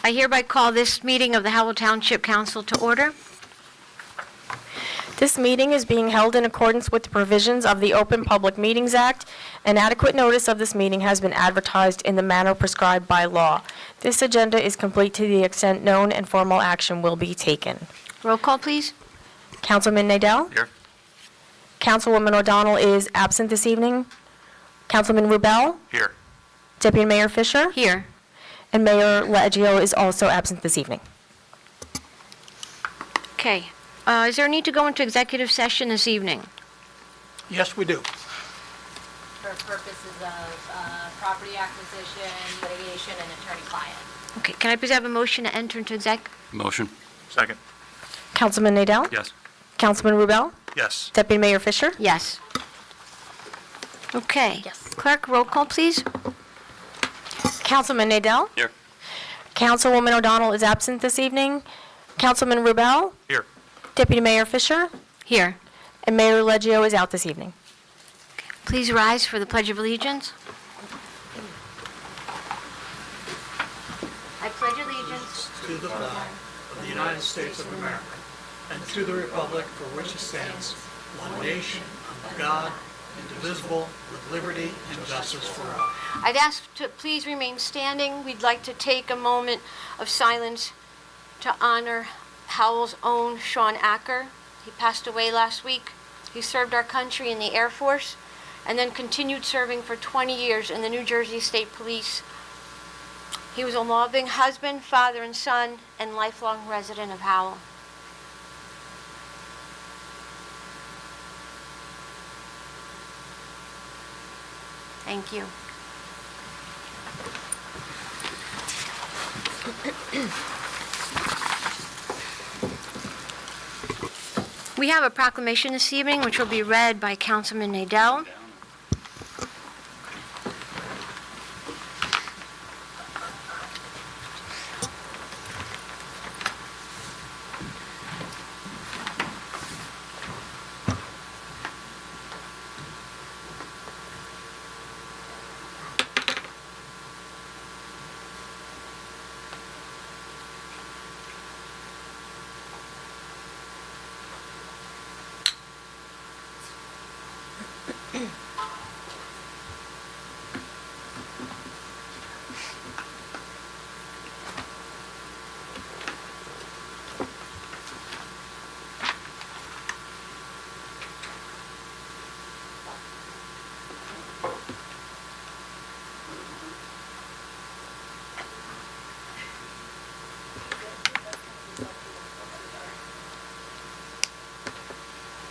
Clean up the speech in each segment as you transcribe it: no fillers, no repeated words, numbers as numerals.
I hereby call this meeting of the Howell Township Council to order. This meeting is being held in accordance with the provisions of the Open Public Meetings Act. An adequate notice of this meeting has been advertised in the manner prescribed by law. This agenda is complete to the extent known and formal action will be taken. Roll call, please. Councilman Nadell? Here. Councilwoman O'Donnell is absent this evening. Councilman Rubel? Here. Deputy Mayor Fisher? Here. And Mayor Leggio is also absent this evening. Okay. Is there a need to go into executive session this evening? Yes, we do. For purposes of property acquisition, litigation, and attorney-client. Okay, can I please have a motion to enter into exec? Motion. Second. Councilman Nadell? Yes. Councilman Rubel? Yes. Deputy Mayor Fisher? Yes. Okay. Yes. Clerk, roll call, please. Councilman Nadell? Here. Councilwoman O'Donnell is absent this evening. Councilman Rubel? Here. Deputy Mayor Fisher? Here. And Mayor Leggio is out this evening. Please rise for the Pledge of Allegiance. I pledge allegiance to the flag of the United States of America and to the republic for which it stands, one nation, under God, indivisible, with liberty and justice for all. I'd ask to please remain standing. We'd like to take a moment of silence to honor Howell's own Sean Acker. He passed away last week. He served our country in the Air Force and then continued serving for 20 years in the New Jersey State Police. He was a loving husband, father, and son, and lifelong resident of Howell. Thank you. We have a proclamation this evening, which will be read by Councilman Nadell.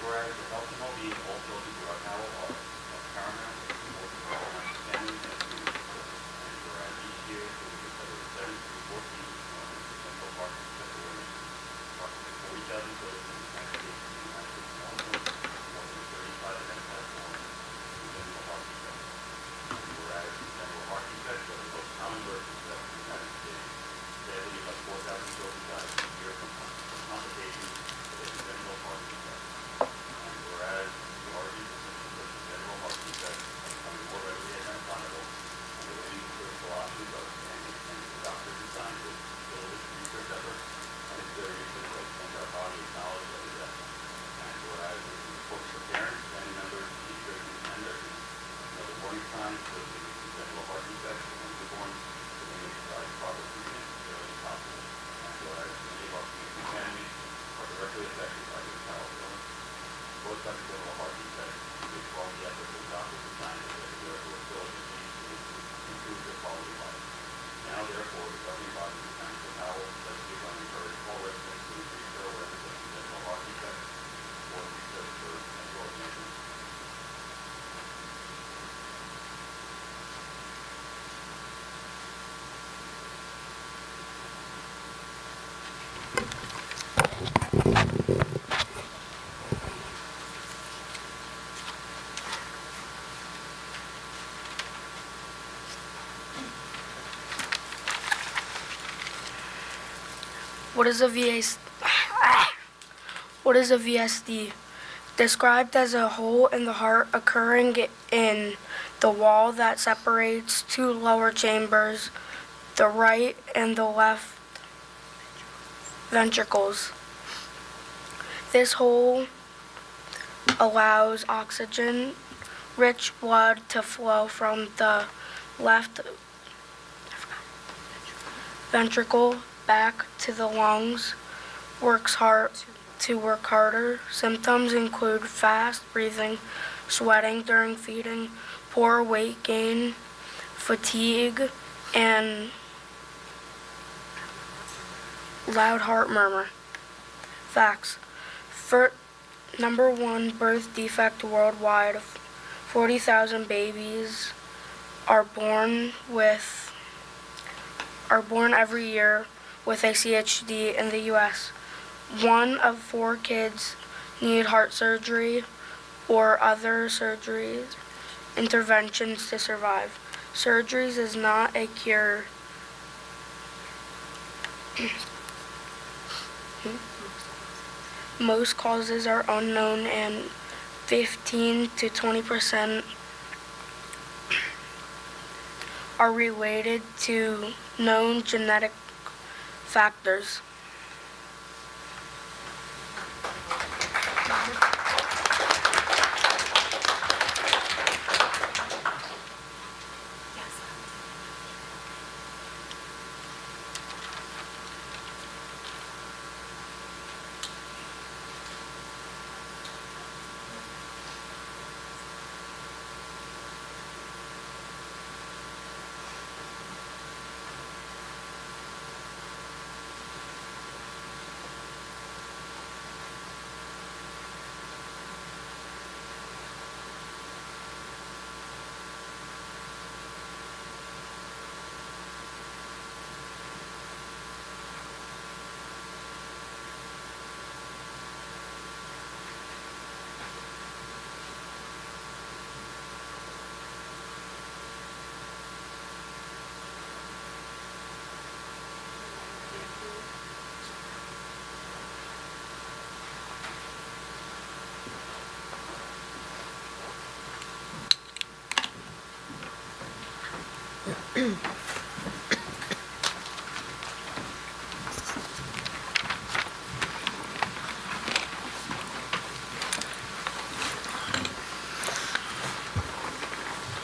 Whereas the health and well-being of all children throughout Howell are of paramount importance to all families and students. And whereas each year through the February 7th through 14th, Central Park Success Awareness, approximately 40,000 children in the United States and the United States more than 35 identified forms of congenital heart defect. And whereas congenital heart defects are the most common birth defects in the United States, daily about 4,000 children die each year from complications of a congenital heart defect. And whereas the origins and symptoms of congenital heart defects are becoming more readily identifiable, and the waiting for critical options are expanding, and the doctors and scientists still this research effort and it's very difficult to extend our body of knowledge of the death. And whereas it is important for parents, family members, teachers, and nurses to know the warning signs associated with congenital heart defects and newborns, so they may provide proper treatment as early as possible. And whereas many of our community families are directly affected by this powerful illness, both by congenital heart defects, we applaud the efforts of doctors and scientists everywhere who are diligently to improve their quality of life. Now, therefore, the governing body of the Township of Howell does hereby encourage all residents to increase their awareness of congenital heart defects or research for potential alternatives. What is a VSD? Described as a hole in the heart occurring in the wall that separates two lower chambers, the right and the left ventricles. This hole allows oxygen-rich blood to flow from the left ventricle back to the lungs. Work harder. Symptoms include fast breathing, sweating during feeding, poor weight gain, fatigue, and loud heart murmur. Facts. Number 1 birth defect worldwide. 40,000 babies are born every year with a CHD in the U.S. 1 of 4 kids need heart surgery or other surgeries, interventions to survive. Surgeries is not a cure. Most causes are unknown and 15 to 20% are related to known genetic factors.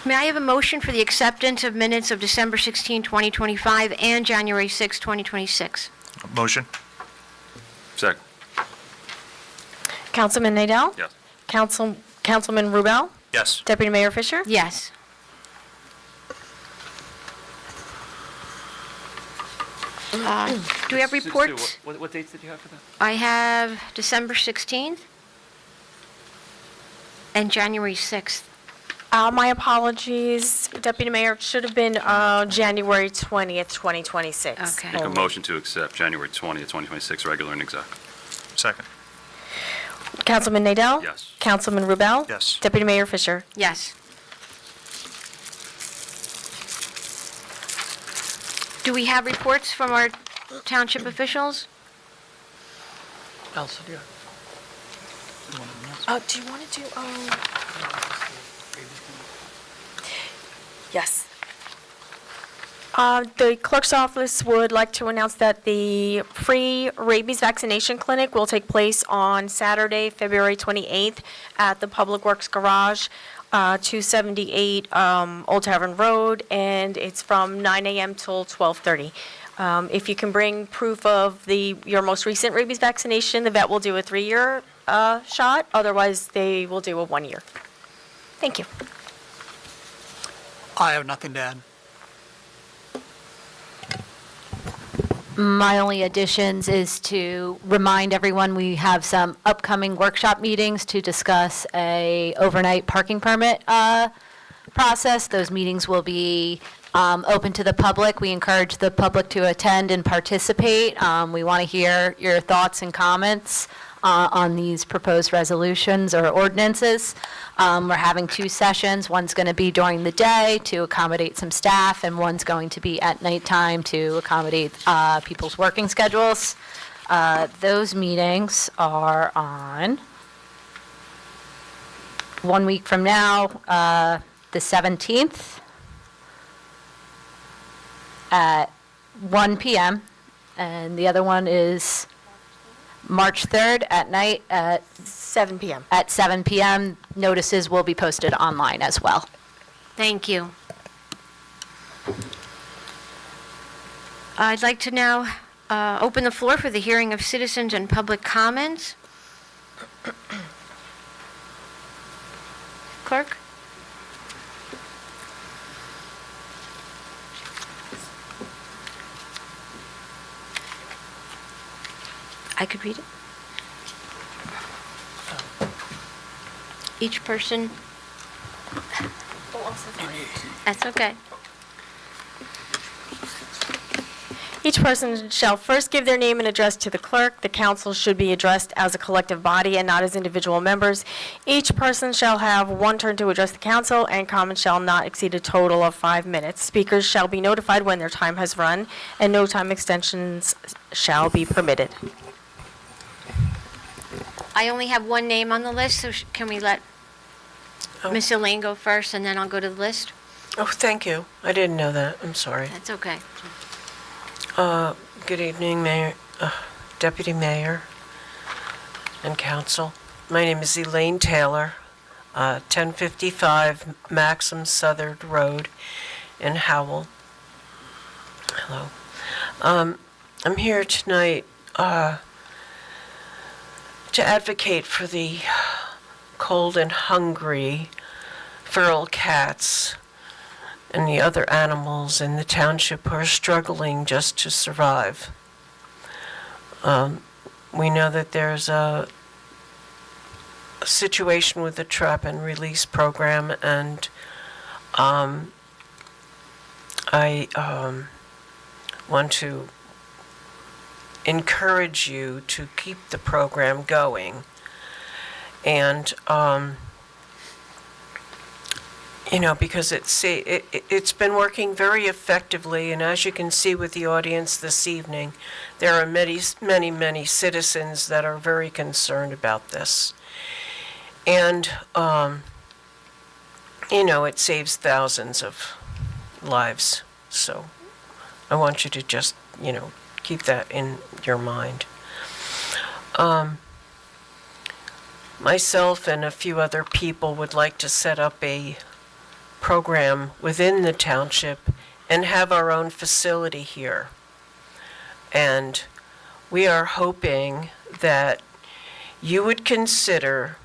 May I have a motion for the acceptance of minutes of December 16, 2025, and January 6, 2026? Motion? Second. Councilman Nadell? Yes. Councilman Rubel? Yes. Deputy Mayor Fisher? Yes. Do we have reports? What dates did you have for that? I have December 16th and January 6th. My apologies, Deputy Mayor, it should have been January 20th, 2026. Okay. Make a motion to accept January 20th, 2026 regular and exec. Second? Councilman Nadell? Yes. Councilman Rubel? Yes. Deputy Mayor Fisher? Yes. Do we have reports from our township officials? Elsa, do you Do you want to do, yes. The clerk's office would like to announce that the free rabies vaccination clinic will take place on Saturday, February 28th at the Public Works Garage, 278 Old Tavern Road, and it's from 9 a.m. till 12:30. If you can bring proof of your most recent rabies vaccination, the vet will do a 3-year shot. Otherwise, they will do a 1-year. Thank you. I have nothing to add. My only additions is to remind everyone we have some upcoming workshop meetings to discuss a overnight parking permit process. Those meetings will be open to the public. We encourage the public to attend and participate. We want to hear your thoughts and comments on these proposed resolutions or ordinances. We're having 2 sessions. One's going to be during the day to accommodate some staff, and one's going to be at nighttime to accommodate people's working schedules. Those meetings are on 1 week from now, the 17th at 1 p.m., and the other one is March 3rd at night at 7 p.m. 7 p.m. Notices will be posted online as well. Thank you. I'd like to now open the floor for the hearing of citizens and public comments. Clerk? I could read it. Each person. That's okay. Each person shall first give their name and address to the clerk. The council should be addressed as a collective body and not as individual members. Each person shall have one turn to address the council, and comments shall not exceed a total of 5 minutes. Speakers shall be notified when their time has run, and no time extensions shall be permitted. I only have one name on the list, so can we let Miss Elaine go first, and then I'll go to the list? Oh, thank you. I didn't know that. I'm sorry. That's okay. Good evening, Mayor, Deputy Mayor, and Council. My name is Elaine Taylor, 1055 Maxim Southard Road in Howell. Hello. I'm here tonight to advocate for the cold and hungry feral cats and the other animals in the township who are struggling just to survive. We know that there's a situation with the trap and release program, and I want to encourage you to keep the program going. And because it's been working very effectively, and as you can see with the audience this evening, there are many, many, many citizens that are very concerned about this. And, it saves thousands of lives. So I want you to just, keep that in your mind. Myself and a few other people would like to set up a program within the township and have our own facility here. And we are hoping that you would consider,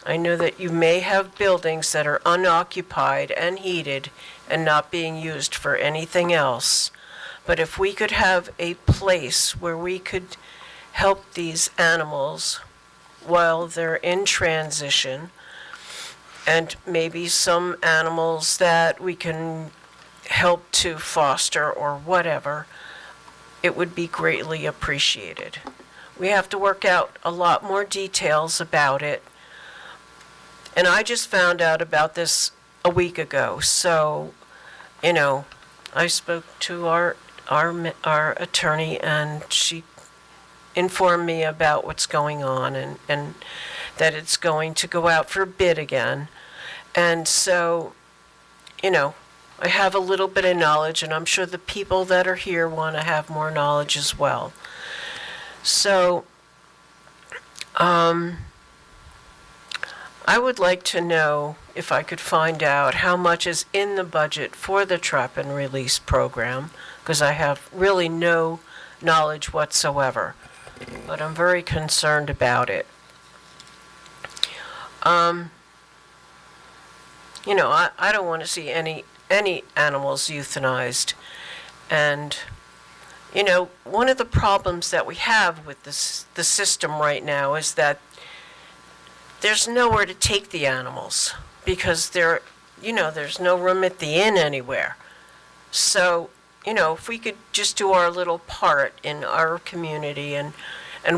I know that you may have buildings that are unoccupied and heated and not being used for anything else, but if we could have a place where we could help these animals while they're in transition, and maybe some animals that we can help to foster or whatever, it would be greatly appreciated. We have to work out a lot more details about it. And I just found out about this a week ago. So, I spoke to our attorney, and she informed me about what's going on, and that it's going to go out for bid again. And so, I have a little bit of knowledge, and I'm sure the people that are here want to have more knowledge as well. So, I would like to know if I could find out how much is in the budget for the trap and release program, because I have really no knowledge whatsoever, but I'm very concerned about it. I don't want to see any animals euthanized. And, one of the problems that we have with the system right now is that there's nowhere to take the animals because there's no room at the inn anywhere. So, if we could just do our little part in our community and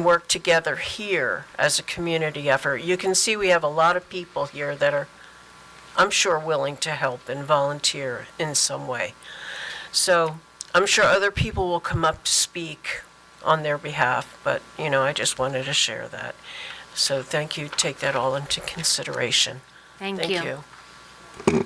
work together here as a community effort. You can see we have a lot of people here that are, I'm sure, willing to help and volunteer in some way. So I'm sure other people will come up to speak on their behalf, but, I just wanted to share that. So thank you. Take that all into consideration. Thank you. you.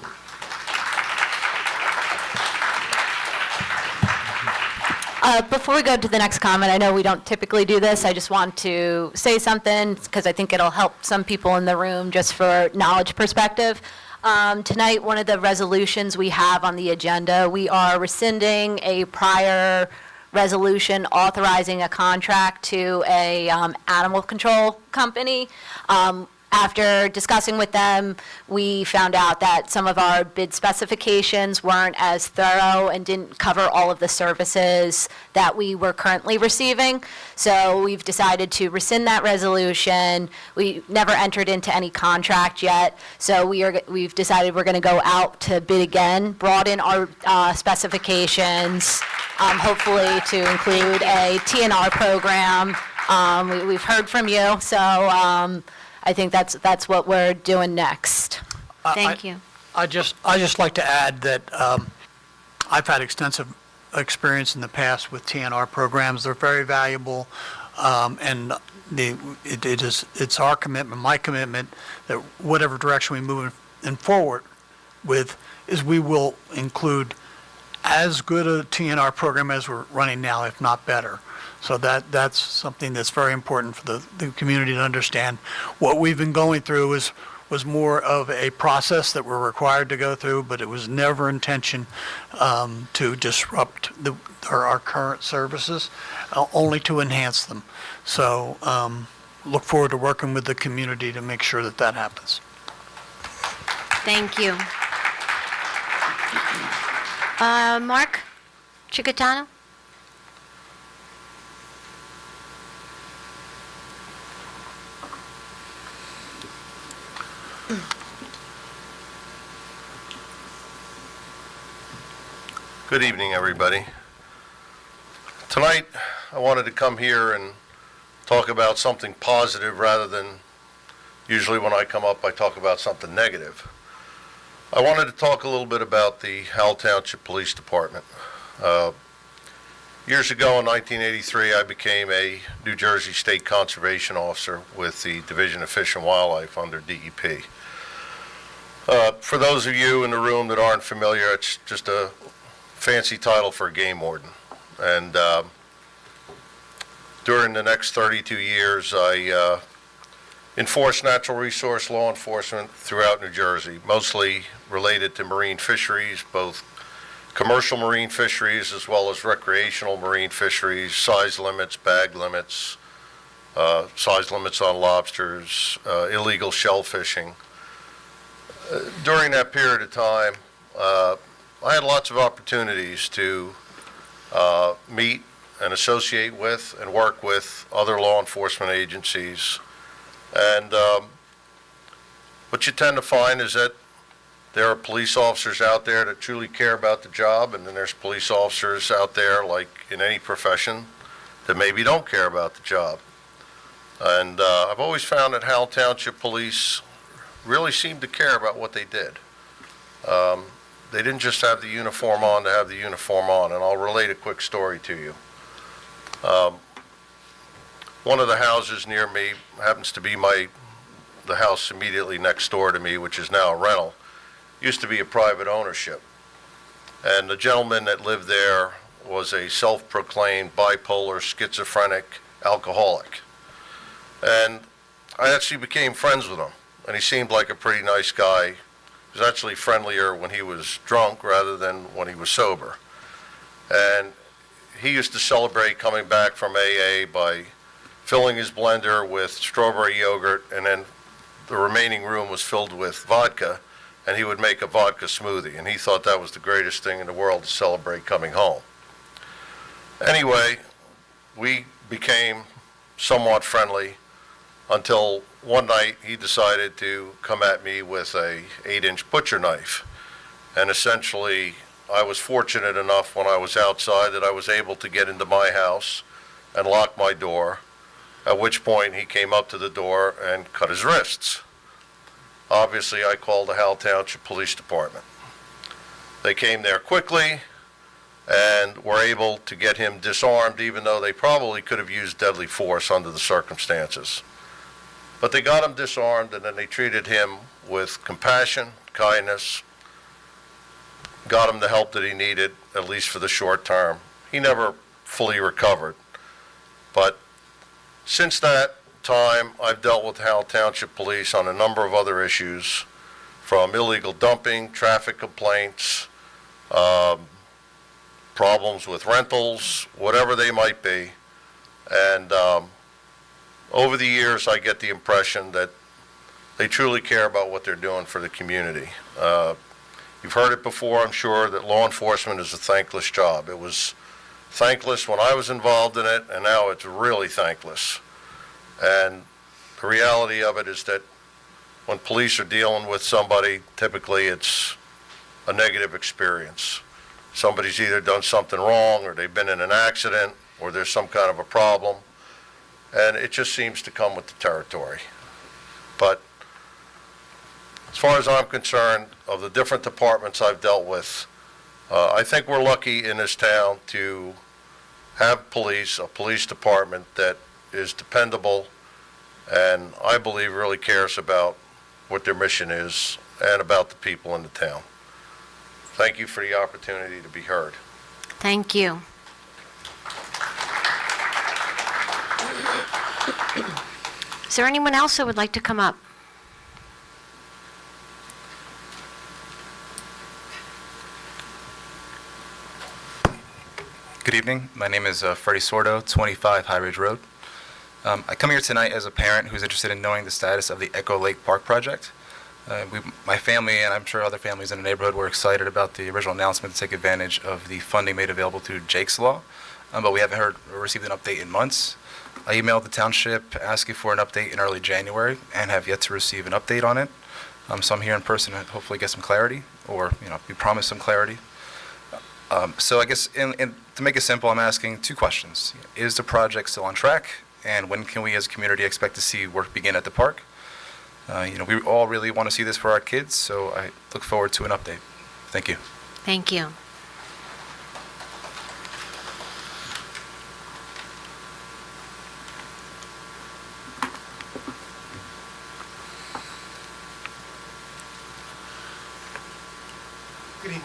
Before we go to the next comment, I know we don't typically do this. I just want to say something because I think it'll help some people in the room just for knowledge perspective. Tonight, one of the resolutions we have on the agenda, we are rescinding a prior resolution authorizing a contract to a animal control company. After discussing with them, we found out that some of our bid specifications weren't as thorough and didn't cover all of the services that we were currently receiving. So we've decided to rescind that resolution. We never entered into any contract yet. So we've decided we're going to go out to bid again, broaden our specifications, hopefully to include a TNR program. We've heard from you, so I think that's what we're doing next. Thank you. I just like to add that I've had extensive experience in the past with TNR programs. They're very valuable, and it's our commitment, my commitment, that whatever direction we move in forward with, is we will include as good a TNR program as we're running now, if not better. So that's something that's very important for the community to understand. What we've been going through was more of a process that we're required to go through, but it was never intention to disrupt our current services, only to enhance them. So look forward to working with the community to make sure that happens. Thank you. Mark Chicatano? Good evening, everybody. Tonight, I wanted to come here and talk about something positive rather than usually when I come up, I talk about something negative. I wanted to talk a little bit about the Howell Township Police Department. Years ago in 1983, I became a New Jersey State Conservation Officer with the Division of Fish and Wildlife under DEP. For those of you in the room that aren't familiar, it's just a fancy title for a game warden. And during the next 32 years, I enforced natural resource law enforcement throughout New Jersey, mostly related to marine fisheries, both commercial marine fisheries as well as recreational marine fisheries, size limits, bag limits, size limits on lobsters, illegal shell fishing. During that period of time, I had lots of opportunities to meet and associate with and work with other law enforcement agencies. And what you tend to find is that there are police officers out there that truly care about the job, and then there's police officers out there, like in any profession, that maybe don't care about the job. And I've always found that Howell Township Police really seemed to care about what they did. They didn't just have the uniform on to have the uniform on, and I'll relate a quick story to you. One of the houses near me happens to be the house immediately next door to me, which is now a rental. Used to be a private ownership. And the gentleman that lived there was a self-proclaimed bipolar, schizophrenic alcoholic. And I actually became friends with him, and he seemed like a pretty nice guy. He was actually friendlier when he was drunk rather than when he was sober. And he used to celebrate coming back from AA by filling his blender with strawberry yogurt, and then the remaining room was filled with vodka, and he would make a vodka smoothie, and he thought that was the greatest thing in the world to celebrate coming home. Anyway, we became somewhat friendly until one night he decided to come at me with a 8-inch butcher knife. And essentially, I was fortunate enough when I was outside that I was able to get into my house and lock my door, at which point he came up to the door and cut his wrists. Obviously, I called the Howell Township Police Department. They came there quickly and were able to get him disarmed, even though they probably could have used deadly force under the circumstances. But they got him disarmed, and then they treated him with compassion, kindness, got him the help that he needed, at least for the short term. He never fully recovered. But since that time, I've dealt with Howell Township Police on a number of other issues, from illegal dumping, traffic complaints, problems with rentals, whatever they might be. And over the years, I get the impression that they truly care about what they're doing for the community. You've heard it before, I'm sure, that law enforcement is a thankless job. It was thankless when I was involved in it, and now it's really thankless. And the reality of it is that when police are dealing with somebody, typically it's a negative experience. Somebody's either done something wrong, or they've been in an accident, or there's some kind of a problem, and it just seems to come with the territory. But as far as I'm concerned, of the different departments I've dealt with, I think we're lucky in this town to have a police department that is dependable, and I believe really cares about what their mission is and about the people in the town. Thank you for the opportunity to be heard. Thank you. Is there anyone else that would like to come up? Good evening. My name is Freddie Sordo, 25 High Ridge Road. I come here tonight as a parent who's interested in knowing the status of the Echo Lake Park project. My family, and I'm sure other families in the neighborhood, were excited about the original announcement to take advantage of the funding made available through Jake's Law, but we haven't received an update in months. I emailed the township asking for an update in early January and have yet to receive an update on it. So I'm here in person to hopefully get some clarity, or be promised some clarity. So I guess to make it simple, I'm asking two questions. Is the project still on track? And when can we as a community expect to see work begin at the park? We all really want to see this for our kids, so I look forward to an update. Thank you. Thank you. Good evening.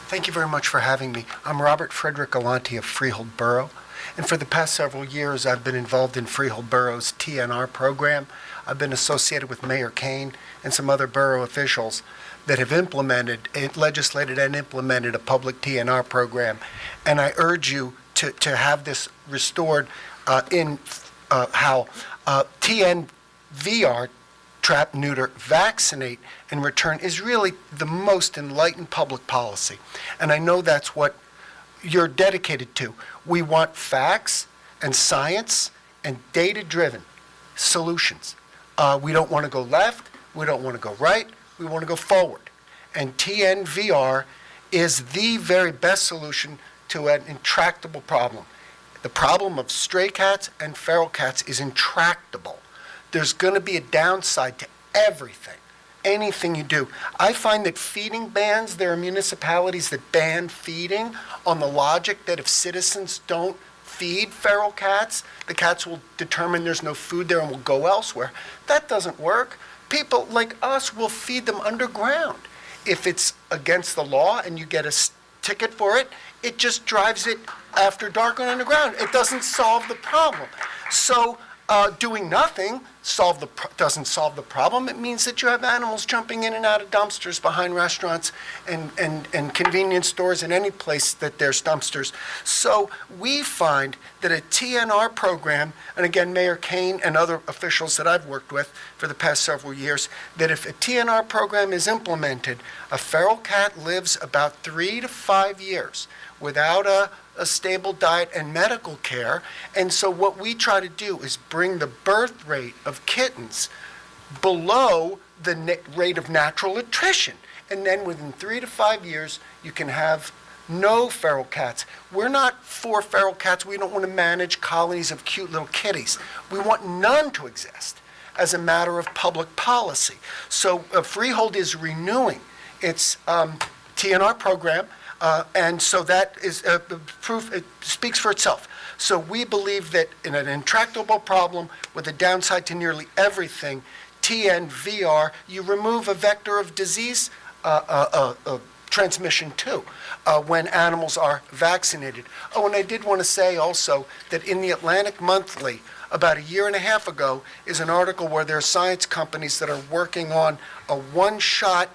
Thank you very much for having me. I'm Robert Frederick Galante of Freehold Borough, and for the past several years, I've been involved in Freehold Borough's TNR program. I've been associated with Mayor Kane and some other borough officials that have legislated and implemented a public TNR program, and I urge you to have this restored in how TNVR, trap, neuter, vaccinate, and return, is really the most enlightened public policy. And I know that's what you're dedicated to. We want facts and science and data-driven solutions. We don't want to go left. We don't want to go right. We want to go forward. And TNVR is the very best solution to an intractable problem. The problem of stray cats and feral cats is intractable. There's going to be a downside to everything, anything you do. I find that feeding bans, there are municipalities that ban feeding on the logic that if citizens don't feed feral cats, the cats will determine there's no food there and will go elsewhere. That doesn't work. People like us will feed them underground. If it's against the law and you get a ticket for it, it just drives it after dark on underground. It doesn't solve the problem. So doing nothing doesn't solve the problem. It means that you have animals jumping in and out of dumpsters behind restaurants and convenience stores and any place that there's dumpsters. So we find that a TNR program, and again, Mayor Kane and other officials that I've worked with for the past several years, that if a TNR program is implemented, a feral cat lives about 3 to 5 years without a stable diet and medical care. And so what we try to do is bring the birth rate of kittens below the rate of natural attrition. And then within 3 to 5 years, you can have no feral cats. We're not for feral cats. We don't want to manage colonies of cute little kitties. We want none to exist as a matter of public policy. So Freehold is renewing its TNR program. And so that is proof, it speaks for itself. So we believe that in an intractable problem with a downside to nearly everything, TNVR, you remove a vector of disease transmission too, when animals are vaccinated. Oh, and I did want to say also that in the Atlantic Monthly, about a year and a half ago, is an article where there are science companies that are working on a one-shot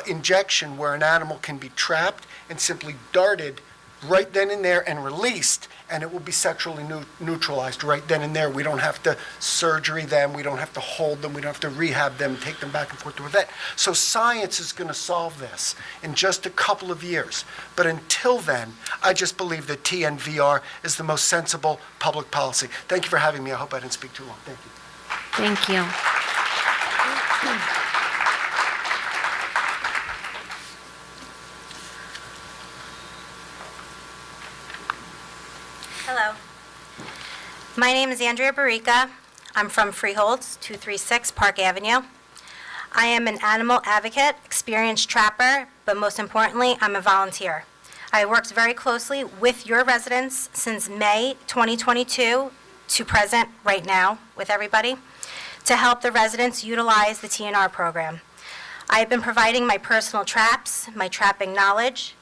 injection where an animal can be trapped and simply darted right then and there and released, and it will be sexually neutralized right then and there. We don't have to surgery them, we don't have to hold them, we don't have to rehab them, take them back and forth to a vet. So science is going to solve this in just a couple of years. But until then, I just believe that TNVR is the most sensible public policy. Thank you for having me. I hope I didn't speak too long. Thank you. Thank you. Hello. My name is Andrea Barica. I'm from Freeholds, 236 Park Avenue. I am an animal advocate, experienced trapper, but most importantly, I'm a volunteer. I worked very closely with your residents since May 2022 to present right now with everybody to help the residents utilize the TNR program. I have been providing my personal traps, my trapping knowledge,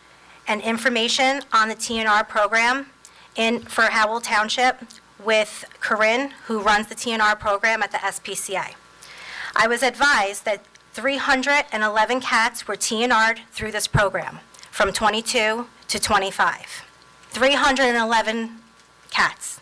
and information on the TNR program for Howell Township with Corinne, who runs the TNR program at the SPCA. I was advised that 311 cats were TNR'd through this program from 22 to 25. 311 cats.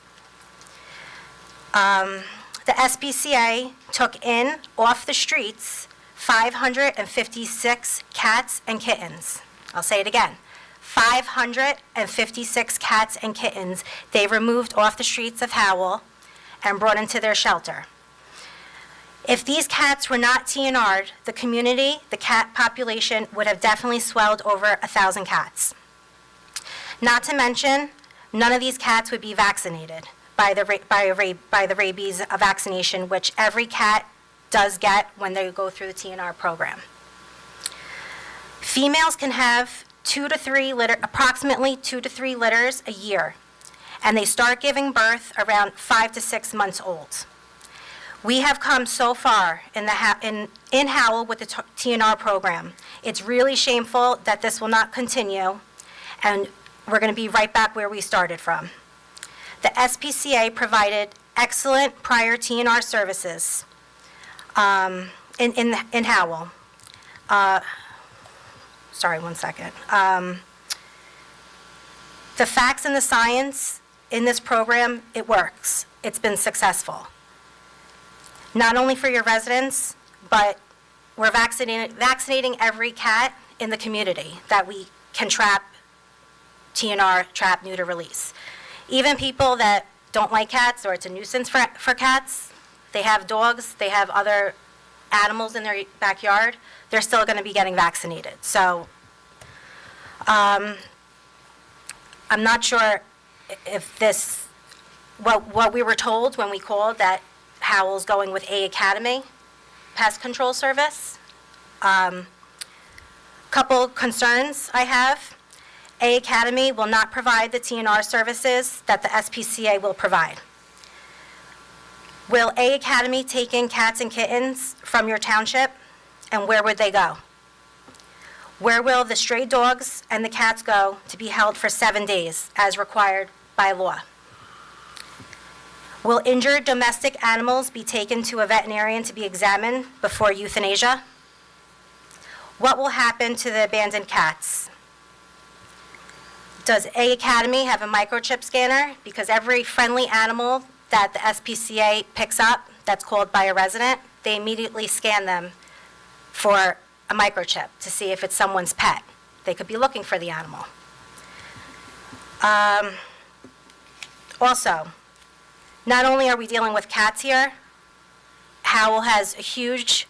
The SPCA took in off the streets 556 cats and kittens. I'll say it again. 556 cats and kittens they removed off the streets of Howell and brought into their shelter. If these cats were not TNR'd, the community, the cat population, would have definitely swelled over 1,000 cats. Not to mention, none of these cats would be vaccinated by the rabies vaccination, which every cat does get when they go through the TNR program. Females can have approximately 2 to 3 litters a year, and they start giving birth around 5 to 6 months old. We have come so far in Howell with the TNR program. It's really shameful that this will not continue, and we're going to be right back where we started from. The SPCA provided excellent prior TNR services in Howell. Sorry, one second. The facts and the science in this program, it works. It's been successful. Not only for your residents, but we're vaccinating every cat in the community that we can trap, TNR, trap, neuter, release. Even people that don't like cats or it's a nuisance for cats, they have dogs, they have other animals in their backyard, they're still going to be getting vaccinated. So I'm not sure if this, what we were told when we called that Howell's going with A Academy Pest Control Service. Couple concerns I have. A Academy will not provide the TNR services that the SPCA will provide. Will A Academy take in cats and kittens from your township, and where would they go? Where will the stray dogs and the cats go to be held for 7 days, as required by law? Will injured domestic animals be taken to a veterinarian to be examined before euthanasia? What will happen to the abandoned cats? Does A Academy have a microchip scanner? Because every friendly animal that the SPCA picks up that's called by a resident, they immediately scan them for a microchip to see if it's someone's pet. They could be looking for the animal. Also, not only are we dealing with cats here, Howell has a huge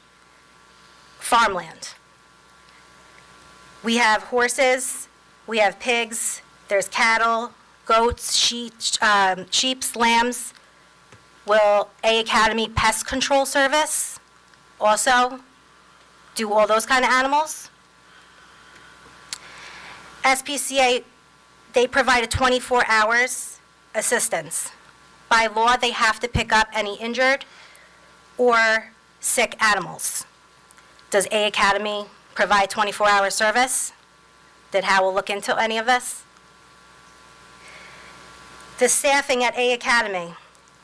farmland. We have horses, we have pigs, there's cattle, goats, sheep, lambs. Will A Academy Pest Control Service also do all those kind of animals? SPCA, they provide a 24 hours assistance. By law, they have to pick up any injured or sick animals. Does A Academy provide 24-hour service? Did Howell look into any of this? The staffing at A Academy,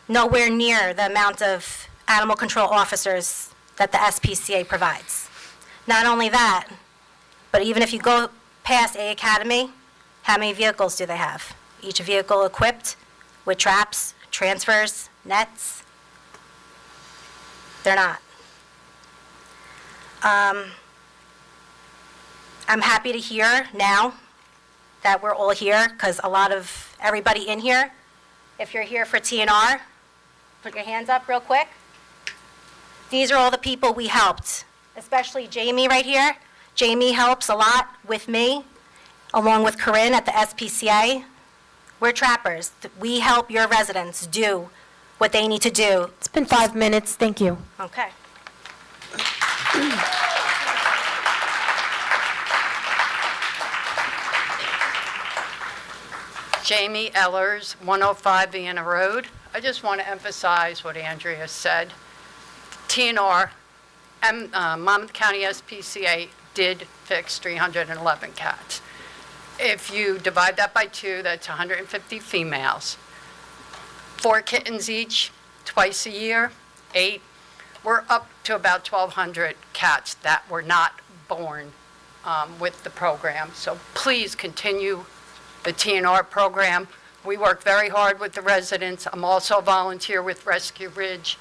nowhere near the amount of animal control officers that the SPCA provides. Not only that, but even if you go past A Academy, how many vehicles do they have? Each vehicle equipped with traps, transfers, nets? They're not. I'm happy to hear now that we're all here, because a lot of everybody in here, if you're here for TNR, put your hands up real quick. These are all the people we helped, especially Jamie right here. Jamie helps a lot with me, along with Corinne at the SPCA. We're trappers. We help your residents do what they need to do. It's been 5 minutes. Thank you. Okay. Jamie Ellers, 105 Vienna Road. I just want to emphasize what Andrea said. TNR and Monmouth County SPCA did fix 311 cats. If you divide that by 2, that's 150 females. 4 kittens each, twice a year, 8. We're up to about 1,200 cats that were not born with the program. So please continue the TNR program. We work very hard with the residents. I'm also a volunteer with Rescue Ridge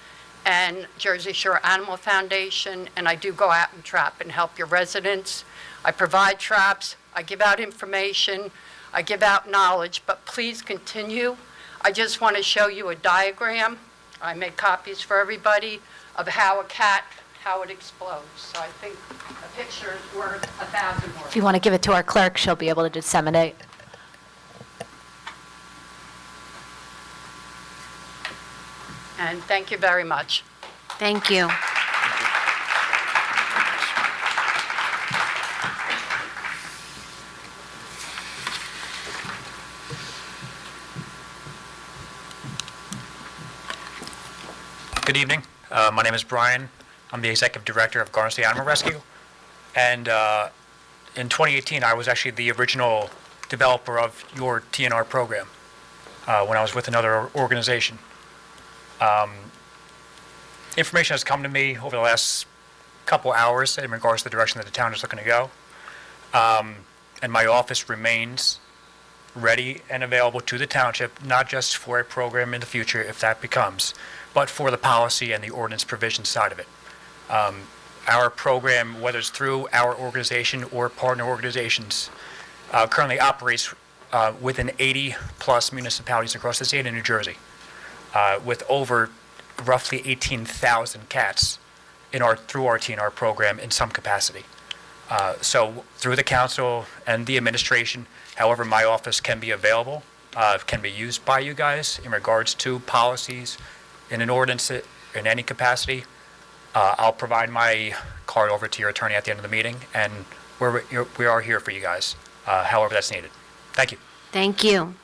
and Jersey Shore Animal Foundation, and I do go out and trap and help your residents. I provide traps, I give out information, I give out knowledge, but please continue. I just want to show you a diagram. I make copies for everybody of how it explodes. So I think a picture is worth 1,000 words. If you want to give it to our clerk, she'll be able to disseminate. And thank you very much. Thank you. Good evening. My name is Brian. I'm the Executive Director of Garden State Animal Rescue. And in 2018, I was actually the original developer of your TNR program when I was with another organization. Information has come to me over the last couple hours in regards to the direction that the town is looking to go. And my office remains ready and available to the township, not just for a program in the future, if that becomes, but for the policy and the ordinance provision side of it. Our program, whether it's through our organization or partner organizations, currently operates within 80-plus municipalities across the state of New Jersey, with over roughly 18,000 cats through our TNR program in some capacity. So through the council and the administration, however my office can be available, can be used by you guys in regards to policies in an ordinance in any capacity. I'll provide my card over to your attorney at the end of the meeting, and we are here for you guys, however that's needed. Thank you. Thank you.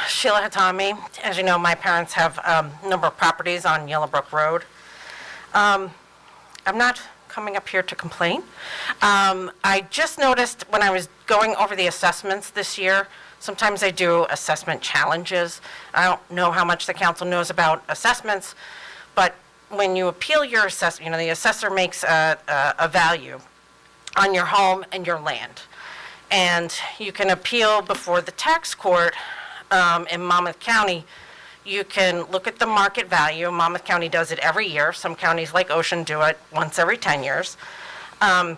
Sheila Hatami. As you know, my parents have a number of properties on Yellowbrook Road. I'm not coming up here to complain. I just noticed when I was going over the assessments this year, sometimes I do assessment challenges. I don't know how much the council knows about assessments, but when you appeal your assessment, the assessor makes a value on your home and your land. And you can appeal before the tax court in Monmouth County. You can look at the market value. Monmouth County does it every year. Some counties like Ocean do it once every 10 years. And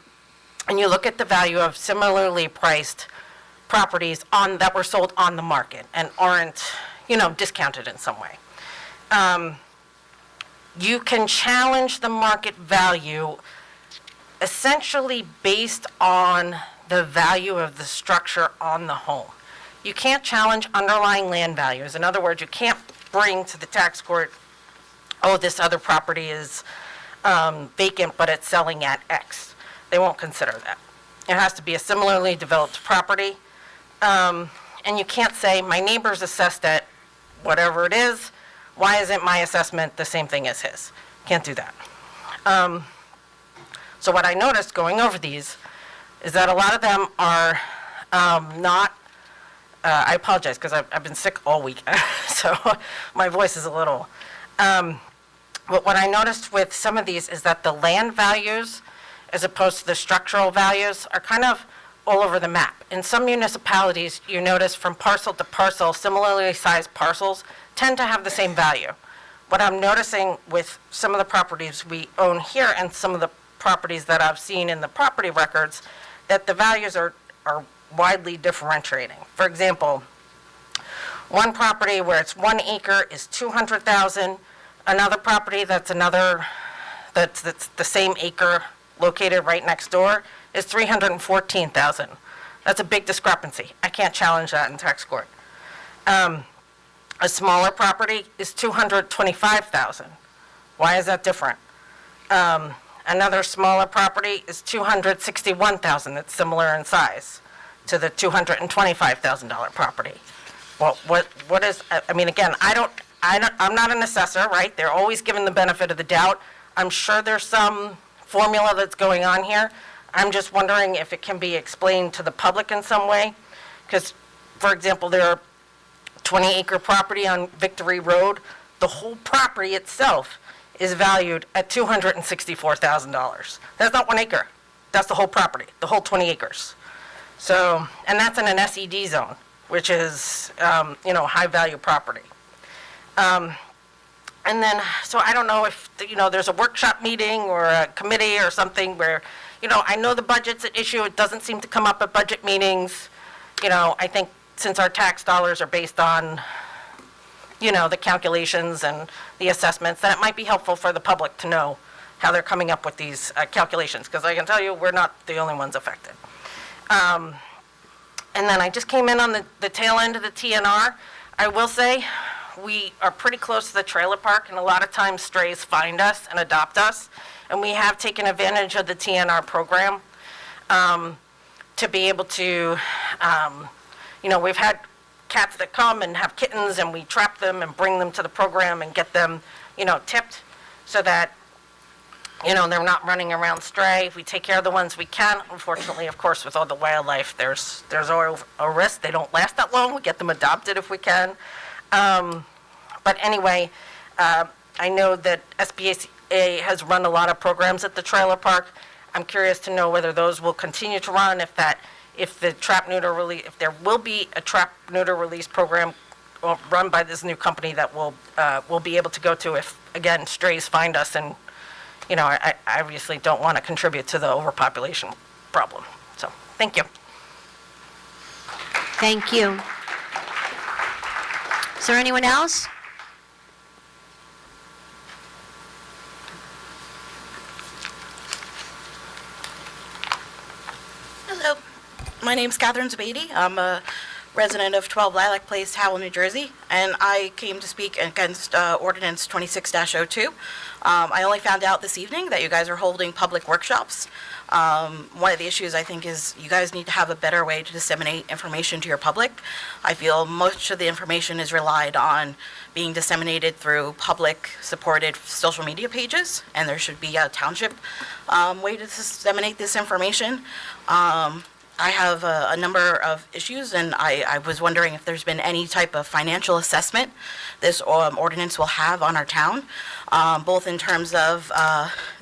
you look at the value of similarly priced properties that were sold on the market and aren't, discounted in some way. You can challenge the market value essentially based on the value of the structure on the home. You can't challenge underlying land values. In other words, you can't bring to the tax court, oh, this other property is vacant, but it's selling at X. They won't consider that. It has to be a similarly developed property And you can't say, my neighbor's assessed at whatever it is, why isn't my assessment the same thing as his? Can't do that. So what I noticed going over these is that a lot of them are not, I apologize because I've been sick all week, so my voice is a little, but what I noticed with some of these is that the land values, as opposed to the structural values, are kind of all over the map. In some municipalities, you notice from parcel to parcel, similarly sized parcels tend to have the same value. What I'm noticing with some of the properties we own here and some of the properties that I've seen in the property records, that the values are widely differentiating. For example, one property where it's 1 acre is 200,000, another property that's the same acre located right next door is 314,000. That's a big discrepancy. I can't challenge that in tax court. A smaller property is 225,000. Why is that different? Another smaller property is 261,000. It's similar in size to the $225,000 property. Well, what is, I mean, again, I'm not an assessor, right? They're always given the benefit of the doubt. I'm sure there's some formula that's going on here. I'm just wondering if it can be explained to the public in some way. Because, for example, there are 20-acre property on Victory Road. The whole property itself is valued at $264,000. That's not 1 acre. That's the whole property, the whole 20 acres. So, and that's in an SED zone, which is, high-value property. And then, so I don't know if, there's a workshop meeting or a committee or something where, I know the budget's at issue. It doesn't seem to come up at budget meetings. I think since our tax dollars are based on, the calculations and the assessments, that it might be helpful for the public to know how they're coming up with these calculations, because I can tell you, we're not the only ones affected. And then I just came in on the tail end of the TNR. I will say, we are pretty close to the trailer park, and a lot of times strays find us and adopt us, and we have taken advantage of the TNR program to be able to, we've had cats that come and have kittens, and we trap them and bring them to the program and get them, tipped so that, they're not running around stray. We take care of the ones we can. Unfortunately, of course, with all the wildlife, there's always a risk. They don't last that long. We get them adopted if we can. But anyway, I know that SBA has run a lot of programs at the trailer park. I'm curious to know whether those will continue to run, if there will be a trap neuter release program run by this new company that we'll be able to go to if, again, strays find us, and, I obviously don't want to contribute to the overpopulation problem. So, thank you. Thank you. Is there anyone else? Hello, my name's Catherine Zabady. I'm a resident of 12 Lilac Place, Howell, New Jersey, and I came to speak against Ordinance 26-02. I only found out this evening that you guys are holding public workshops. One of the issues, I think, is you guys need to have a better way to disseminate information to your public. I feel most of the information is relied on being disseminated through public-supported social media pages, and there should be a township way to disseminate this information. I have a number of issues, and I was wondering if there's been any type of financial assessment this ordinance will have on our town, both in terms of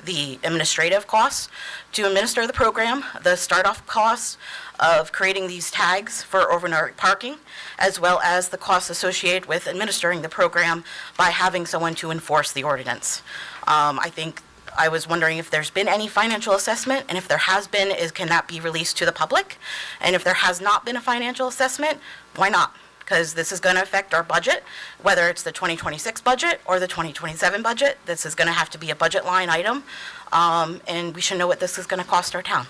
the administrative costs to administer the program, the start-off costs of creating these tags for overnight parking, as well as the costs associated with administering the program by having someone to enforce the ordinance. I was wondering if there's been any financial assessment, and if there has been, can that be released to the public? And if there has not been a financial assessment, why not? Because this is going to affect our budget, whether it's the 2026 budget or the 2027 budget. This is going to have to be a budget line item, and we should know what this is going to cost our town.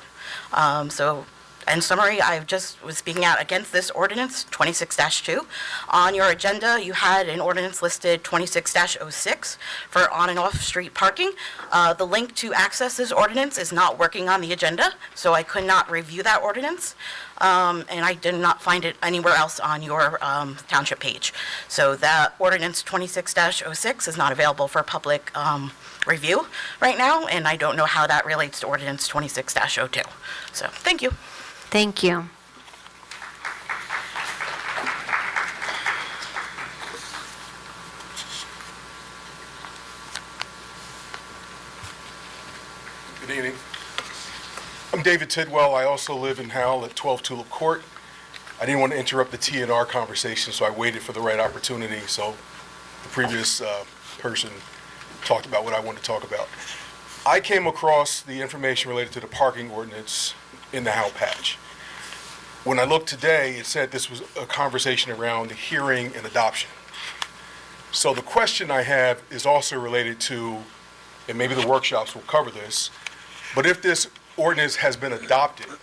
So In summary, I just was speaking out against this ordinance, 26-2. On your agenda, you had an ordinance listed 26-06 for on and off street parking. The link to access this ordinance is not working on the agenda, so I could not review that ordinance. And I did not find it anywhere else on your township page. So that ordinance 26-06 is not available for public review right now, and I don't know how that relates to ordinance 26-02. So, thank you. Thank you. Good evening. I'm David Tidwell. I also live in Howell at 12 Tulip Court. I didn't want to interrupt the TNR conversation, so I waited for the right opportunity. So the previous person talked about what I wanted to talk about. I came across the information related to the parking ordinance in the Howell patch. When I looked today, it said this was a conversation around the hearing and adoption. So the question I have is also related to, and maybe the workshops will cover this, but if this ordinance has been adopted,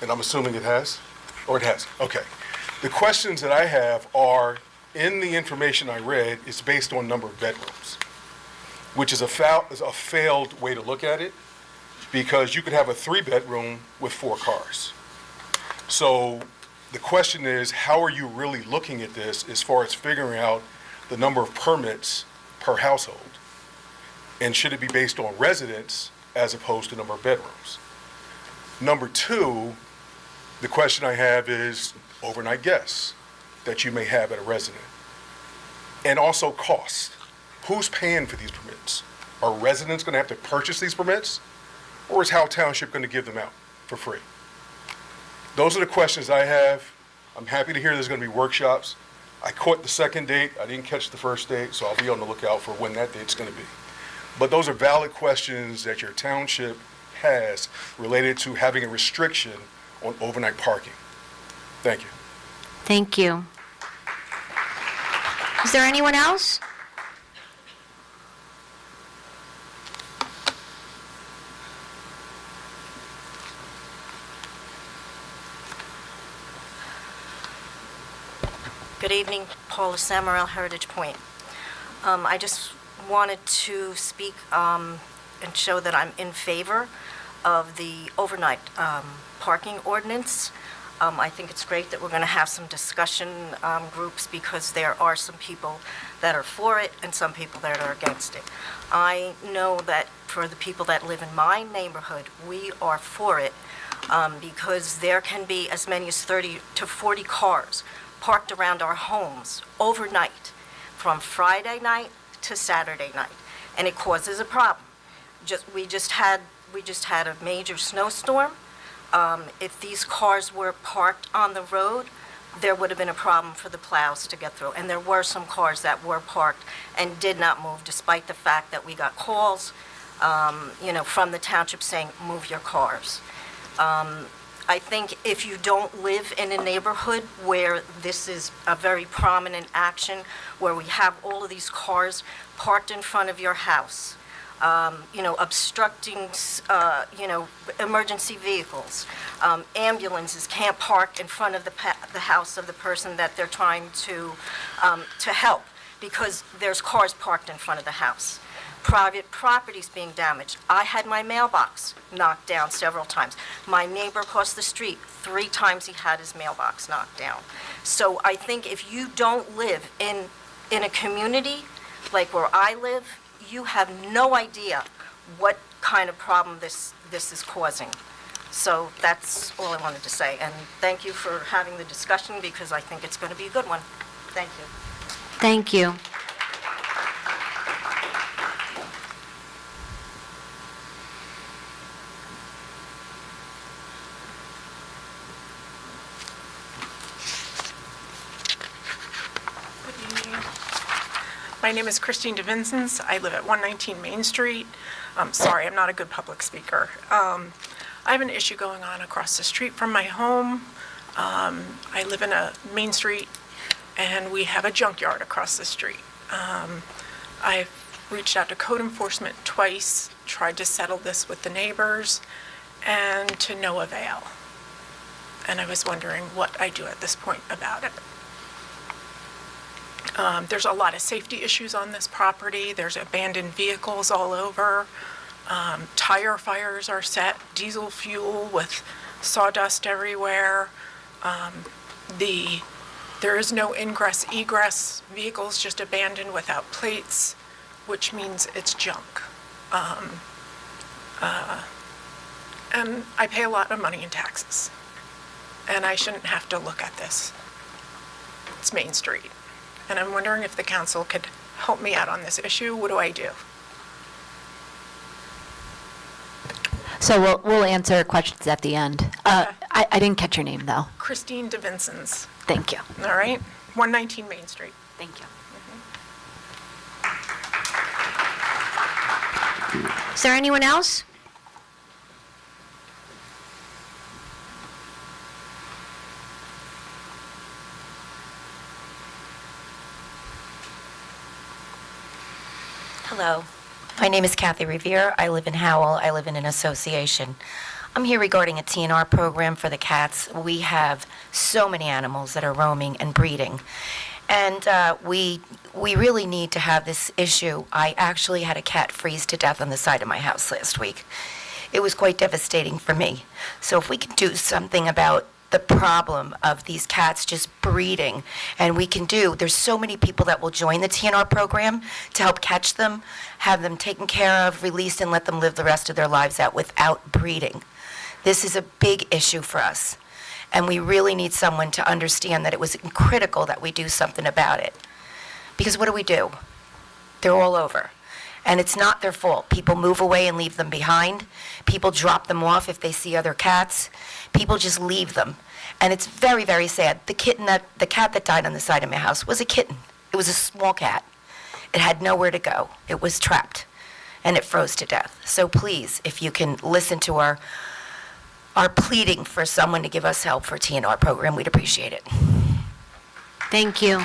and I'm assuming it has, or it has, okay. The questions that I have are, in the information I read, it's based on number of bedrooms, which is a failed way to look at it, because you could have a 3-bedroom with 4 cars. So the question is, how are you really looking at this as far as figuring out the number of permits per household? And should it be based on residents as opposed to number of bedrooms? Number 2, the question I have is overnight guests that you may have at a resident. And also cost. Who's paying for these permits? Are residents going to have to purchase these permits? Or is Howell Township going to give them out for free? Those are the questions I have. I'm happy to hear there's going to be workshops. I caught the second date. I didn't catch the first date, so I'll be on the lookout for when that date's going to be. But those are valid questions that your township has related to having a restriction on overnight parking. Thank you. Thank you. Is there anyone else? Good evening, Paula Samarel, Heritage Point. I just wanted to speak and show that I'm in favor of the overnight parking ordinance. I think it's great that we're going to have some discussion groups, because there are some people that are for it and some people that are against it. I know that for the people that live in my neighborhood, we are for it because there can be as many as 30 to 40 cars parked around our homes overnight from Friday night to Saturday night, and it causes a problem. We just had a major snowstorm. If these cars were parked on the road, there would have been a problem for the plows to get through. And there were some cars that were parked and did not move, despite the fact that we got calls, from the township saying, move your cars. I think if you don't live in a neighborhood where this is a very prominent action, where we have all of these cars parked in front of your house, obstructing, emergency vehicles, ambulances can't park in front of the house of the person that they're trying to help, because there's cars parked in front of the house. Private properties being damaged. I had my mailbox knocked down several times. My neighbor across the street, 3 times he had his mailbox knocked down. So I think if you don't live in a community like where I live, you have no idea what kind of problem this is causing. So that's all I wanted to say. And thank you for having the discussion, because I think it's going to be a good one. Thank you. Thank you. My name is Christine DeVincents. I live at 119 Main Street. Sorry, I'm not a good public speaker. I have an issue going on across the street from my home. I live in a main street, and we have a junkyard across the street. I've reached out to code enforcement twice, tried to settle this with the neighbors, and to no avail. and I was wondering what I do at this point about it. There's a lot of safety issues on this property. There's abandoned vehicles all over. Tire fires are set, diesel fuel with sawdust everywhere. There is no ingress, egress, vehicles just abandoned without plates, which means it's junk. And I pay a lot of money in taxes, and I shouldn't have to look at this. It's Main Street, and I'm wondering if the council could help me out on this issue. What do I do? So we'll answer questions at the end. I didn't catch your name, though. Christine DeVincent's. Thank you. All right, 119 Main Street. Thank you. Is there anyone else? Hello. My name is Kathy Revere. I live in Howell. I live in an association. I'm here regarding a TNR program for the cats. We have so many animals that are roaming and breeding. And we really need to have this issue. I actually had a cat freeze to death on the side of my house last week. It was quite devastating for me. So if we can do something about the problem of these cats just breeding, and there's so many people that will join the TNR program to help catch them, have them taken care of, released, and let them live the rest of their lives out without breeding. This is a big issue for us, and we really need someone to understand that it was critical that we do something about it. Because what do? They're all over. And it's not their fault. People move away and leave them behind. People drop them off if they see other cats. People just leave them. And it's very, very sad. The cat that died on the side of my house was a kitten. It was a small cat. It had nowhere to go. It was trapped. And it froze to death. So please, if you can listen to our pleading for someone to give us help for TNR program, we'd appreciate it. Thank you.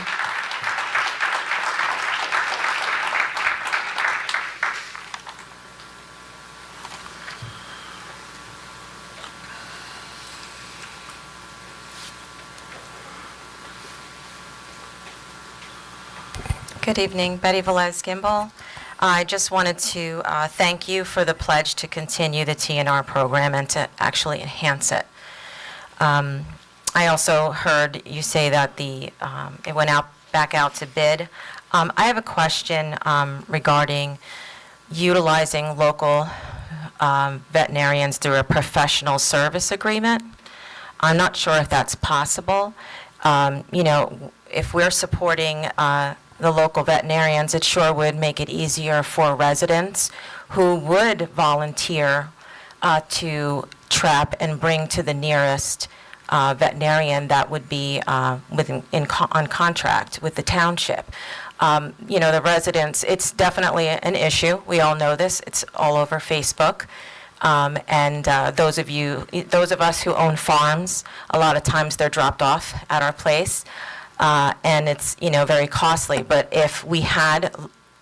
Good evening, Betty Velez Gimbel. I just wanted to thank you for the pledge to continue the TNR program and to actually enhance it. I also heard you say that it went back out to bid. I have a question regarding utilizing local veterinarians through a professional service agreement. I'm not sure if that's possible. If we're supporting the local veterinarians, it sure would make it easier for residents who would volunteer to trap and bring to the nearest veterinarian that would be on contract with the township. The residents, it's definitely an issue. We all know this. It's all over Facebook. And those of us who own farms, a lot of times they're dropped off at our place. And it's, very costly. But if we had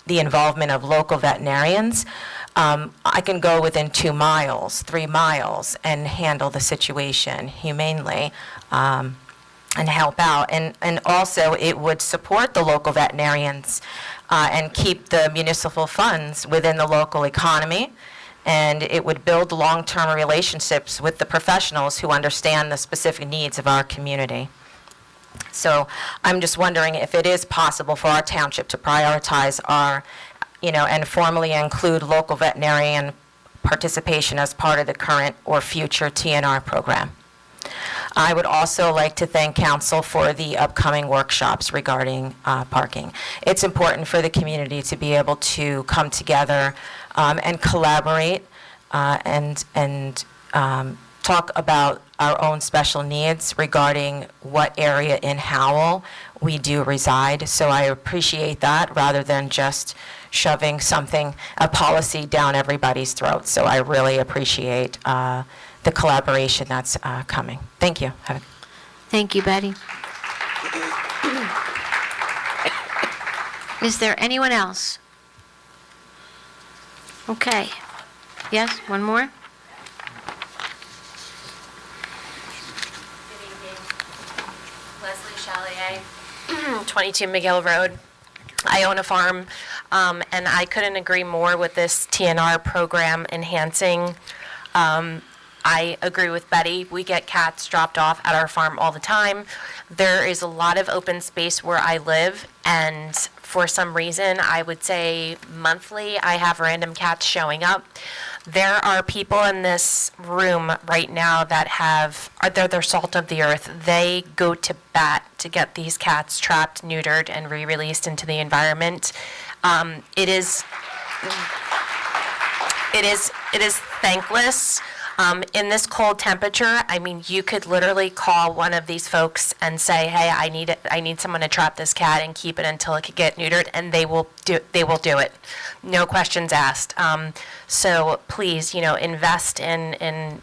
the involvement of local veterinarians, I can go within 2 miles, 3 miles, and handle the situation humanely and help out. And also, it would support the local veterinarians and keep the municipal funds within the local economy. And it would build long-term relationships with the professionals who understand the specific needs of our community. So I'm just wondering if it is possible for our township to prioritize and formally include local veterinarian participation as part of the current or future TNR program. I would also like to thank council for the upcoming workshops regarding parking. It's important for the community to be able to come together and collaborate and talk about our own special needs regarding what area in Howell we do reside. So I appreciate that rather than just shoving a policy down everybody's throat. So I really appreciate the collaboration that's coming. Thank you. Thank you, Betty. Is there anyone else? Okay. Yes, one more? Chalier, 22 McGill Road. I own a farm, and I couldn't agree more with this TNR program enhancing. I agree with Betty. We get cats dropped off at our farm all the time. There is a lot of open space where I live, and for some reason, I would say monthly, I have random cats showing up. There are people in this room right now that they're salt of the earth. They go to bat to get these cats trapped, neutered, and re-released into the environment. It is thankless. In this cold temperature, I mean, you could literally call one of these folks and say, "Hey, I need someone to trap this cat and keep it until it could get neutered," and they will do it, no questions asked. So please, invest in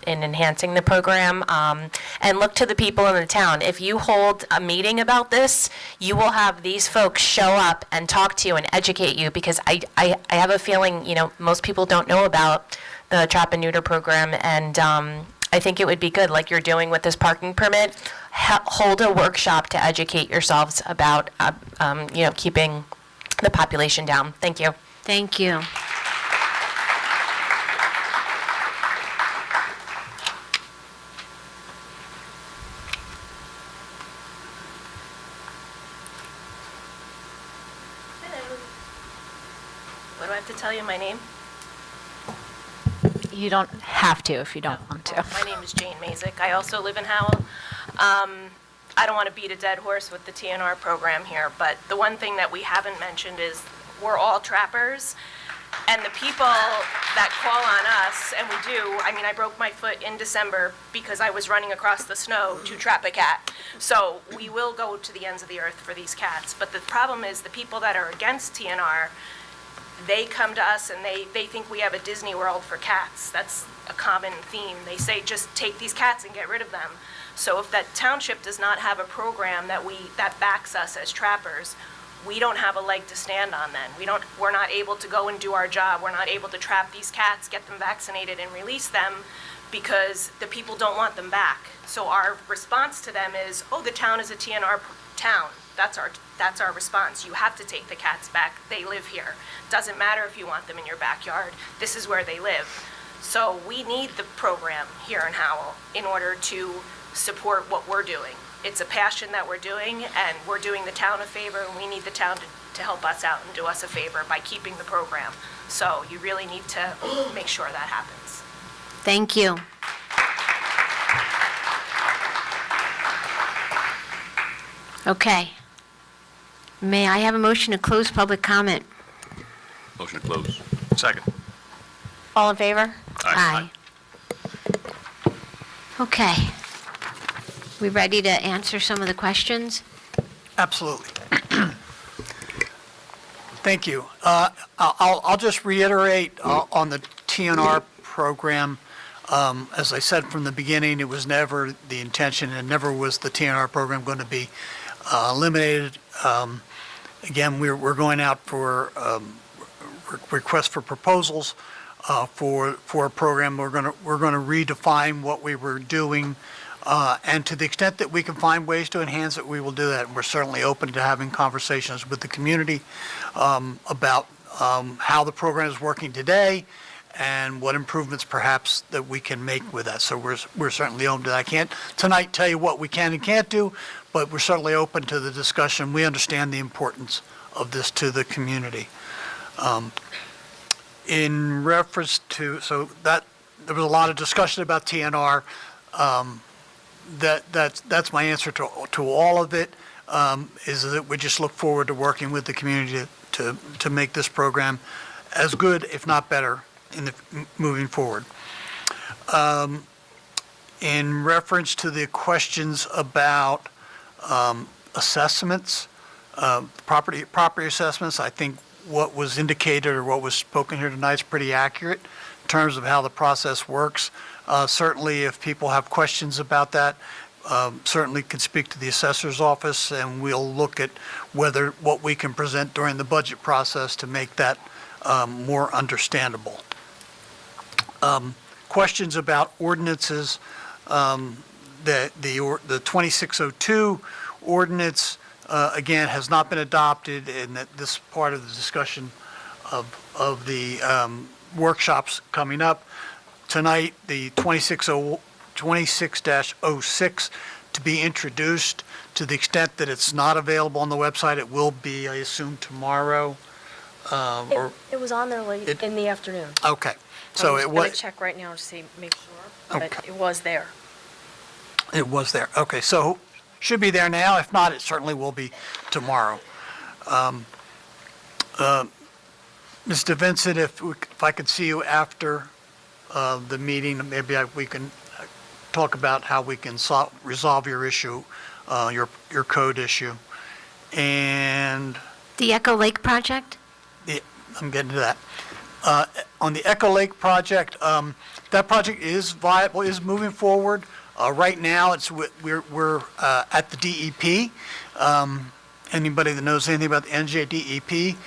enhancing the program, and look to the people in the town. If you hold a meeting about this, you will have these folks show up and talk to you and educate you, because I have a feeling, most people don't know about the trap and neuter program, and I think it would be good, like you're doing with this parking permit, hold a workshop to educate yourselves about, keeping the population down. Thank you. Thank you. What do I have to tell you, my name? You don't have to if you don't want to. My name is Jane Mazik. I also live in Howell. I don't want to beat a dead horse with the TNR program here, but the one thing that we haven't mentioned is we're all trappers, and the people that call on us, and we do, I broke my foot in December because I was running across the snow to trap a cat. So we will go to the ends of the earth for these cats, but the problem is the people that are against TNR, they come to us and they think we have a Disney World for cats. That's a common theme. They say, just take these cats and get rid of them. So if that township does not have a program that backs us as trappers, we don't have a leg to stand on then. We're not able to go and do our job. We're not able to trap these cats, get them vaccinated, and release them because the people don't want them back. So our response to them is, oh, the town is a TNR town. That's our response. You have to take the cats back. They live here. Doesn't matter if you want them in your backyard. This is where they live. So we need the program here in Howell in order to support what we're doing. It's a passion that we're doing, and we're doing the town a favor, and we need the town to help us out and do us a favor by keeping the program. So you really need to make sure that happens. Thank you. Okay. May I have a motion to close public comment? Motion to close. Second. All in favor? Aye. Okay. We ready to answer some of the questions? Absolutely. Thank you. I'll just reiterate on the TNR program. As I said from the beginning, it was never the intention, and never was the TNR program going to be eliminated. Again, we're going out for requests for proposals for a program. We're going to redefine what we were doing, and to the extent that we can find ways to enhance it, we will do that. And we're certainly open to having conversations with the community about how the program is working today and what improvements perhaps that we can make with that. So we're certainly open to that. I can't tonight tell you what we can and can't do, but we're certainly open to the discussion. We understand the importance of this to the community. In reference to, so that there was a lot of discussion about TNR. That's my answer to all of it, is that we just look forward to working with the community to make this program as good, if not better, moving forward. In reference to the questions about assessments, property assessments, I think what was indicated or what was spoken here tonight is pretty accurate in terms of how the process works. Certainly, if people have questions about that, certainly can speak to the assessor's office, and we'll look at what we can present during the budget process to make that more understandable. Questions about ordinances, the 2602 ordinance, again, has not been adopted, and that this part of the discussion of the workshops coming up. Tonight, the 26-06 to be introduced. To the extent that it's not available on the website, it will be, I assume, tomorrow. Or It was on there late in the afternoon. okay, so it I'm going was. to check right now to see, make sure, but Okay. it was there. It was there. Okay, so should be there now. If not, it certainly will be tomorrow. Mr. Vincent, if I could see you after the meeting, maybe we can talk about how we can resolve your issue, your code issue. And The Echo Lake project? I'm getting to that. On the Echo Lake project, that project is viable, is moving forward. Right now, we're at the DEP. Anybody that knows anything about the NJDEP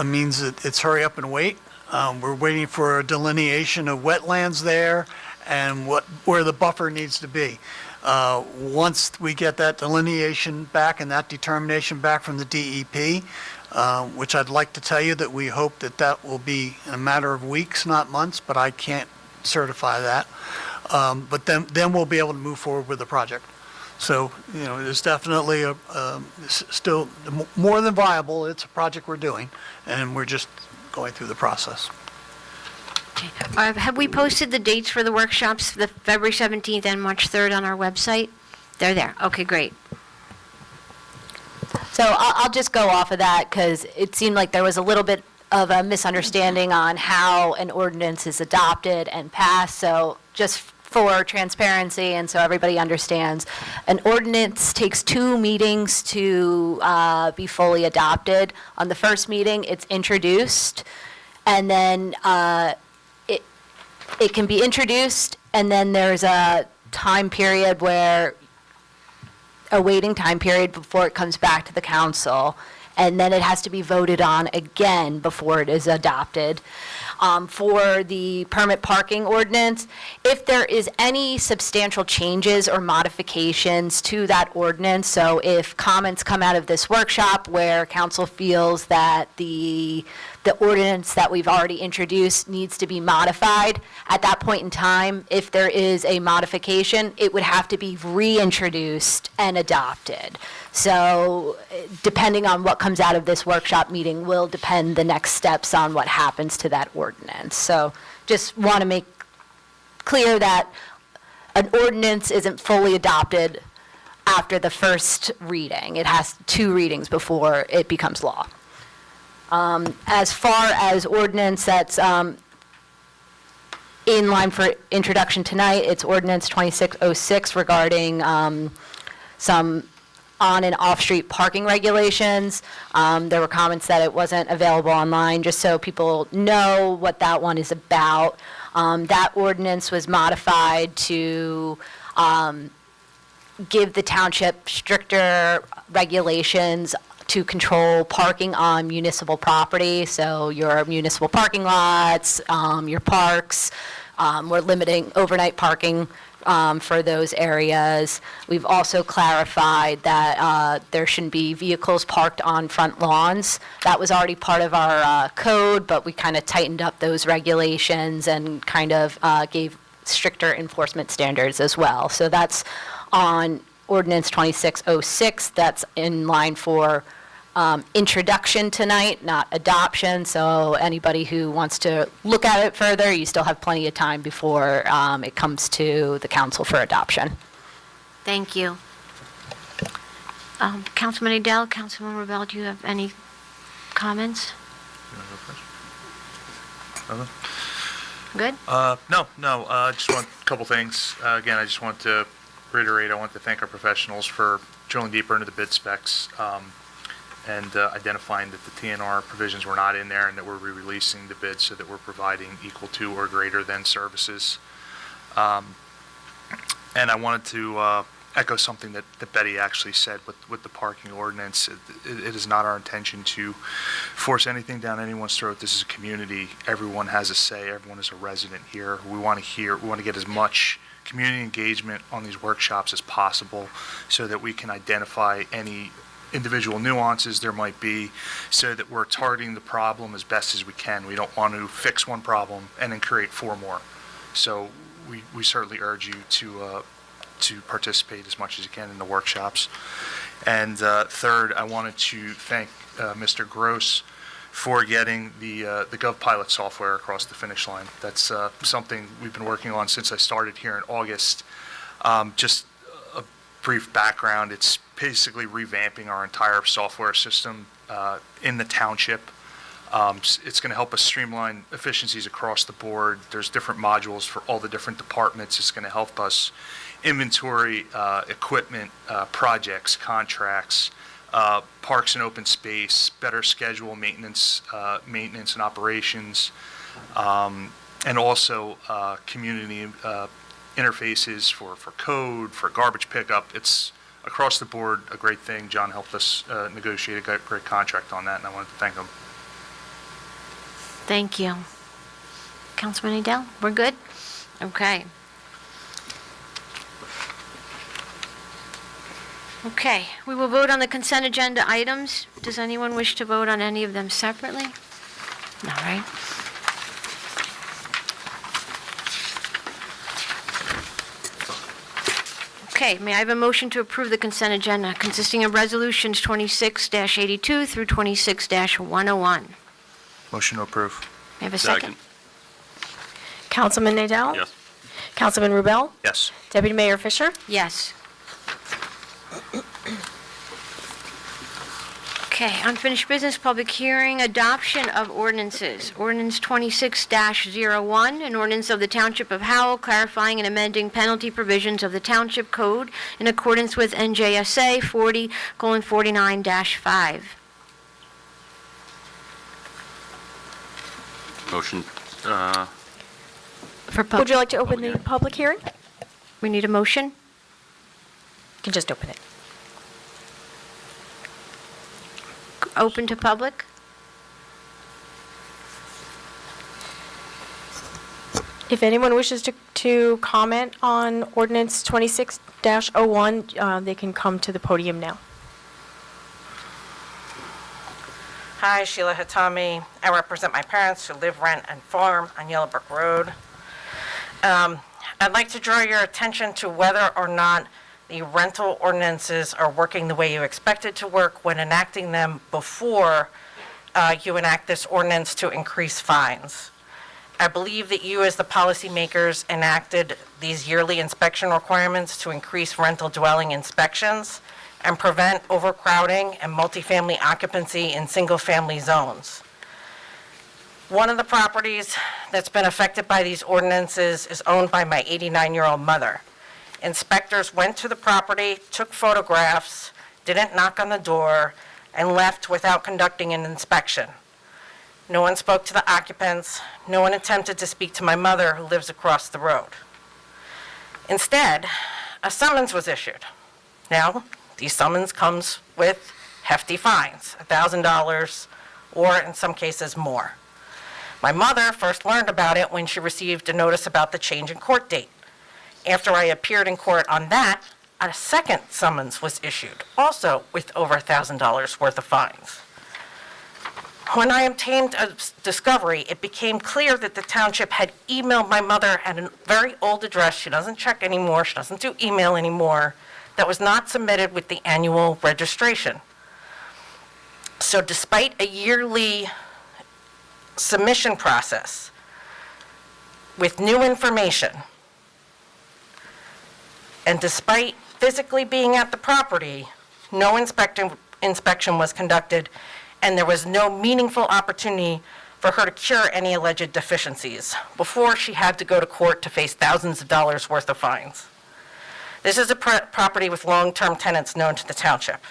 means that it's hurry up and wait. We're waiting for a delineation of wetlands there and where the buffer needs to be. Once we get that delineation back and that determination back from the DEP, which I'd like to tell you that we hope that will be in a matter of weeks, not months, but I can't certify that. But then we'll be able to move forward with the project. So, it is definitely still more than viable. It's a project we're doing, and we're just going through the process. Have we posted the dates for the workshops, the February 17th and March 3rd on our website? They're there. Okay, great. So I'll just go off of that because it seemed like there was a little bit of a misunderstanding on how an ordinance is adopted and passed. So just for transparency and so everybody understands, an ordinance takes 2 meetings to be fully adopted. On the first meeting, it's introduced, and then it can be introduced, and then there's a time period where a waiting time period before it comes back to the council, and then it has to be voted on again before it is adopted. For the permit parking ordinance, if there is any substantial changes or modifications to that ordinance, so if comments come out of this workshop where council feels that the ordinance that we've already introduced needs to be modified, at that point in time, if there is a modification, it would have to be reintroduced and adopted. So depending on what comes out of this workshop meeting will depend the next steps on what happens to that ordinance. So just want to make clear that an ordinance isn't fully adopted after the first reading. It has 2 readings before it becomes law. As far as ordinance that's in line for introduction tonight, it's ordinance 2606 regarding some on and off-street parking regulations. There were comments that it wasn't available online, just so people know what that one is about. That ordinance was modified to give the township stricter regulations to control parking on municipal property, so your municipal parking lots, your parks. We're limiting overnight parking for those areas. We've also clarified that there shouldn't be vehicles parked on front lawns. That was already part of our code, but we kind of tightened up those regulations and kind of gave stricter enforcement standards as well. So that's on ordinance 2606. That's in line for introduction tonight, not adoption. So anybody who wants to look at it further, you still have plenty of time before it comes to the council for adoption. Thank you. Councilman Adele, Councilman Rebel, do you have any comments? Good? No, I just want a couple things. Again, I just want to reiterate, I want to thank our professionals for drilling deeper into the bid specs and identifying that the TNR provisions were not in there and that we're re-releasing the bid so that we're providing equal to or greater than services. And I wanted to echo something that Betty actually said with the parking ordinance. It is not our intention to force anything down anyone's throat. This is a community. Everyone has a say. Everyone is a resident here. We want to get as much community engagement on these workshops as possible so that we can identify any individual nuances there might be so that we're targeting the problem as best as we can. We don't want to fix one problem and then create 4 more. So we certainly urge you to participate as much as you can in the workshops. And third, I wanted to thank Mr. Gross for getting the GovPilot software across the finish line. That's something we've been working on since I started here in August. Just a brief background, it's basically revamping our entire software system in the township. It's going to help us streamline efficiencies across the board. There's different modules for all the different departments. It's going to help us inventory equipment, projects, contracts, parks and open space, better schedule maintenance and operations, and also community interfaces for code, for garbage pickup. It's across the board a great thing. John helped us negotiate a great contract on that, and I wanted to thank him. Thank you. Councilman Adele, we're good? Okay. Okay, we will vote on the consent agenda items. Does anyone wish to vote on any of them separately? No, right? Okay, may I have a motion to approve the consent agenda consisting of resolutions 26-82 through 26-101? Motion to approve. May I have a second? Councilman Nadell? Yes. Councilman Rubel? Yes. Deputy Mayor Fisher? Yes. Okay, unfinished business, public hearing, adoption of ordinances. Ordinance 26-01, an ordinance of the Township of Howell clarifying and amending penalty provisions of the Township Code in accordance with NJSA 40:49-5. Motion, Would you like to open the public hearing? We need a motion? You can just open it. Open to public? If anyone wishes to comment on ordinance 26-01, they can come to the podium now. Hi, Sheila Hitami. I represent my parents who live, rent, and farm on Yellowbrook Road. I'd like to draw your attention to whether or not the rental ordinances are working the way you expected to work when enacting them before you enact this ordinance to increase fines. I believe that you, as the policymakers, enacted these yearly inspection requirements to increase rental dwelling inspections and prevent overcrowding and multifamily occupancy in single-family zones. One of the properties that's been affected by these ordinances is owned by my 89-year-old mother. Inspectors went to the property, took photographs, didn't knock on the door, and left without conducting an inspection. No one spoke to the occupants. No one attempted to speak to my mother, who lives across the road. Instead, a summons was issued. Now, these summons comes with hefty fines, $1,000, or in some cases more. My mother first learned about it when she received a notice about the change in court date. After I appeared in court on that, a second summons was issued, also with over $1,000 worth of fines. When I obtained a discovery, it became clear that the township had emailed my mother at a very old address. She doesn't check anymore, she doesn't do email anymore, that was not submitted with the annual registration. So despite a yearly submission process with new information, and despite physically being at the property, no inspection was conducted, and there was no meaningful opportunity for her to cure any alleged deficiencies before she had to go to court to face thousands of dollars worth of fines. This is a property with long-term tenants known to the township.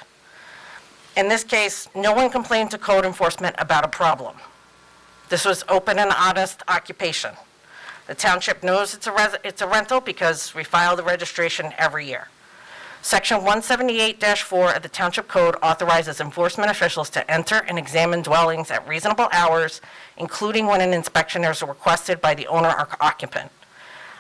In this case, no one complained to code enforcement about a problem. This was open and honest occupation. The township knows it's a rental because we file the registration every year. Section 178-4 of the Township Code authorizes enforcement officials to enter and examine dwellings at reasonable hours, including when an inspection is requested by the owner or occupant.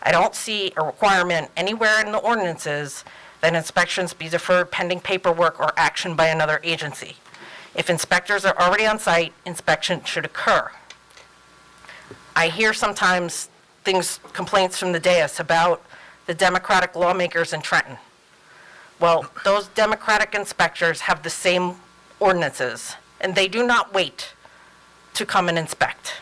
I don't see a requirement anywhere in the ordinances that inspections be deferred pending paperwork or action by another agency. If inspectors are already on site, inspection should occur. I hear sometimes complaints from the dais about the Democratic lawmakers in Trenton. Well, those Democratic inspectors have the same ordinances, and they do not wait to come and inspect.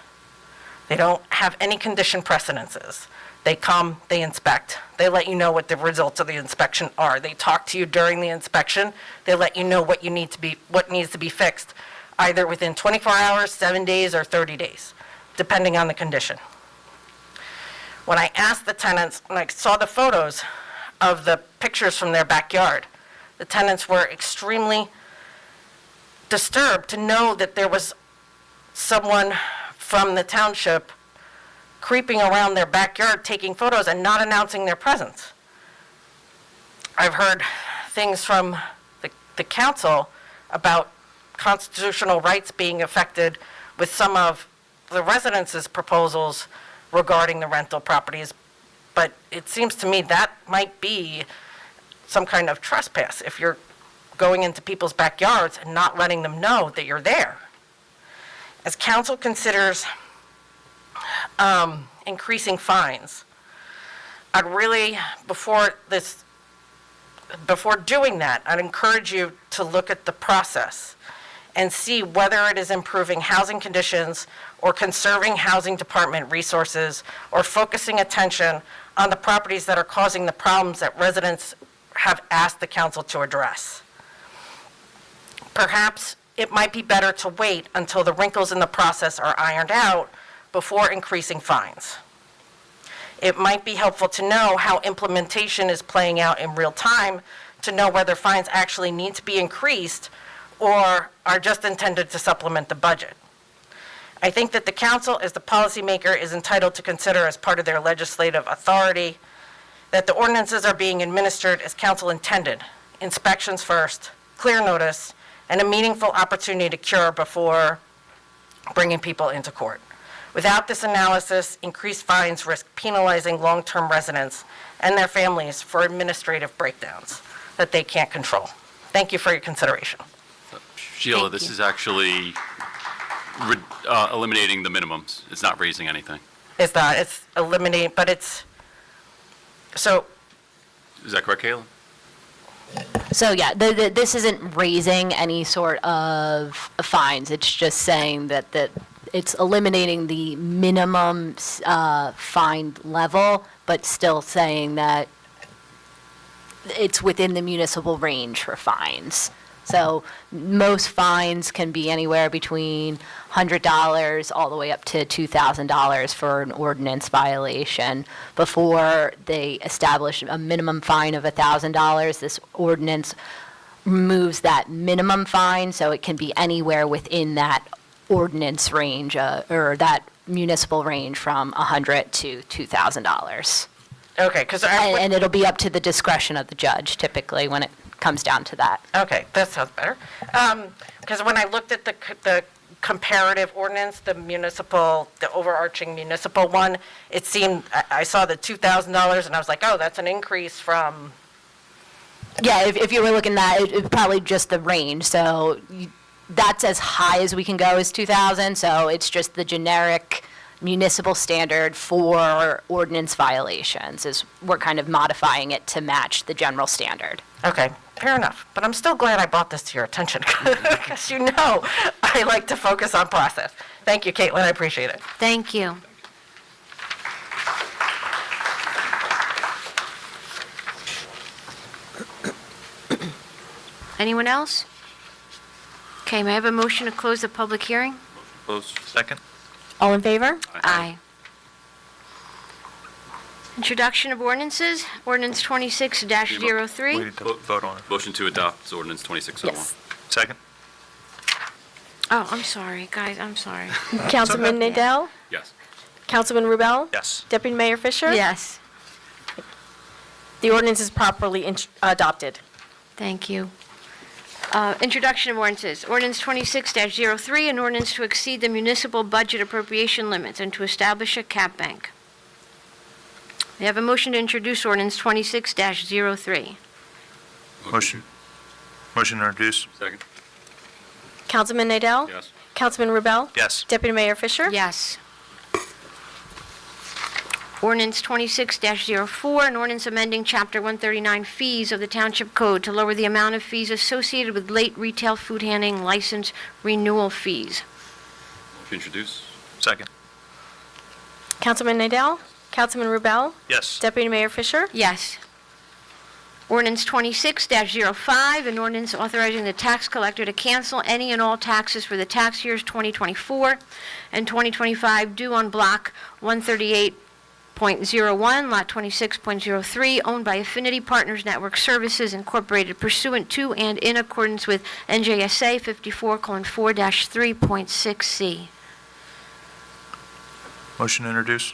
They don't have any condition precedences. They come, they inspect, they let you know what the results of the inspection are. They talk to you during the inspection, they let you know what needs to be fixed, either within 24 hours, 7 days, or 30 days, depending on the condition. When I asked the tenants, when I saw the photos of the pictures from their backyard, the tenants were extremely disturbed to know that there was someone from the township creeping around their backyard taking photos and not announcing their presence. I've heard things from the council about constitutional rights being affected with some of the residents' proposals regarding the rental properties, but it seems to me that might be some kind of trespass if you're going into people's backyards and not letting them know that you're there. As council considers increasing fines, I'd really, before doing that, I'd encourage you to look at the process and see whether it is improving housing conditions or conserving housing department resources or focusing attention on the properties that are causing the problems that residents have asked the council to address. Perhaps it might be better to wait until the wrinkles in the process are ironed out before increasing fines. It might be helpful to know how implementation is playing out in real time to know whether fines actually need to be increased or are just intended to supplement the budget. I think that the council, as the policymaker, is entitled to consider as part of their legislative authority that the ordinances are being administered as council intended, inspections first, clear notice, and a meaningful opportunity to cure before bringing people into court. Without this analysis, increased fines risk penalizing long-term residents and their families for administrative breakdowns that they can't control. Thank you for your consideration. Sheila, this is actually eliminating the minimums. It's not raising anything. It's not, it's eliminating, but it's, so. Is that correct, Kayla? So yeah, this isn't raising any sort of fines. It's just saying that it's eliminating the minimum fine level, but still saying that it's within the municipal range for fines. So most fines can be anywhere between $100 all the way up to $2,000 for an ordinance violation. Before they establish a minimum fine of $1,000, this ordinance removes that minimum fine, so it can be anywhere within that ordinance range, or that municipal range from $100 to $2,000. Okay, because and it'll be up to the discretion of the judge typically when it comes down to that. Okay, that sounds better. Because when I looked at the comparative ordinance, the overarching municipal one, it seemed, I saw the $2,000 and I was like, oh, that's an increase from. Yeah, if you were looking at it, it's probably just the range. So that's as high as we can go is 2,000. So it's just the generic municipal standard for ordinance violations. We're kind of modifying it to match the general standard. Okay, fair enough. But I'm still glad I brought this to your attention because you know I like to focus on process. Thank you, Caitlin. I appreciate it. Thank you. Anyone else? Okay, may I have a motion to close the public hearing? Close. Second. All in favor? Aye. Introduction of ordinances, ordinance 26-03. We need to vote on it. Motion to adopt ordinance 2601. Yes. Second. Oh, I'm sorry, guys, I'm sorry. Councilman Nadell? Yes. Councilman Rubel? Yes. Deputy Mayor Fisher? Yes. The ordinance is properly adopted. Thank you. Introduction of ordinances. Ordinance 26-03, an ordinance to exceed the municipal budget appropriation limits and to establish a cap bank. May I have a motion to introduce ordinance 26-03? Motion to introduce. Second. Councilman Nadell? Yes. Councilman Rubel? Yes. Deputy Mayor Fisher? Yes. Ordinance 26-04, an ordinance amending Chapter 139 fees of the Township Code to lower the amount of fees associated with late retail food handling license renewal fees. Motion to introduce. Second. Councilman Nadell? Councilman Rubel? Yes. Deputy Mayor Fisher? Yes. Ordinance 26-05, an ordinance authorizing the tax collector to cancel any and all taxes for the tax years 2024 and 2025 due on Block 138.01, Lot 26.03, owned by Affinity Partners Network Services Incorporated pursuant to and in accordance with NJSA 54:4-3.6C. Motion to introduce.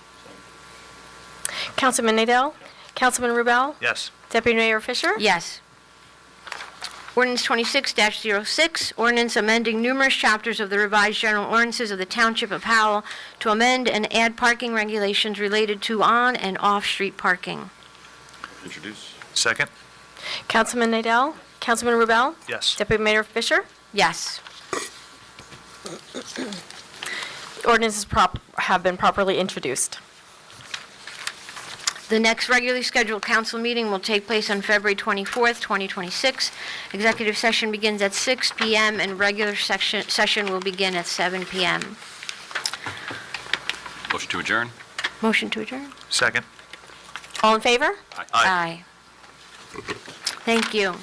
Councilman Nadell? Councilman Rubel? Yes. Deputy Mayor Fisher? Yes. Ordinance 26-06, ordinance amending numerous chapters of the revised general ordinances of the Township of Howell to amend and add parking regulations related to on- and off-street parking. Introduce. Second. Councilman Nadell? Councilman Rubel? Yes. Deputy Mayor Fisher? Yes. Ordinances have been properly introduced. The next regularly scheduled council meeting will take place on February 24th, 2026. Executive session begins at 6 p.m. and regular session will begin at 7 p.m. Motion to adjourn. Motion to adjourn? Second. All in favor? Aye. Aye. Thank you.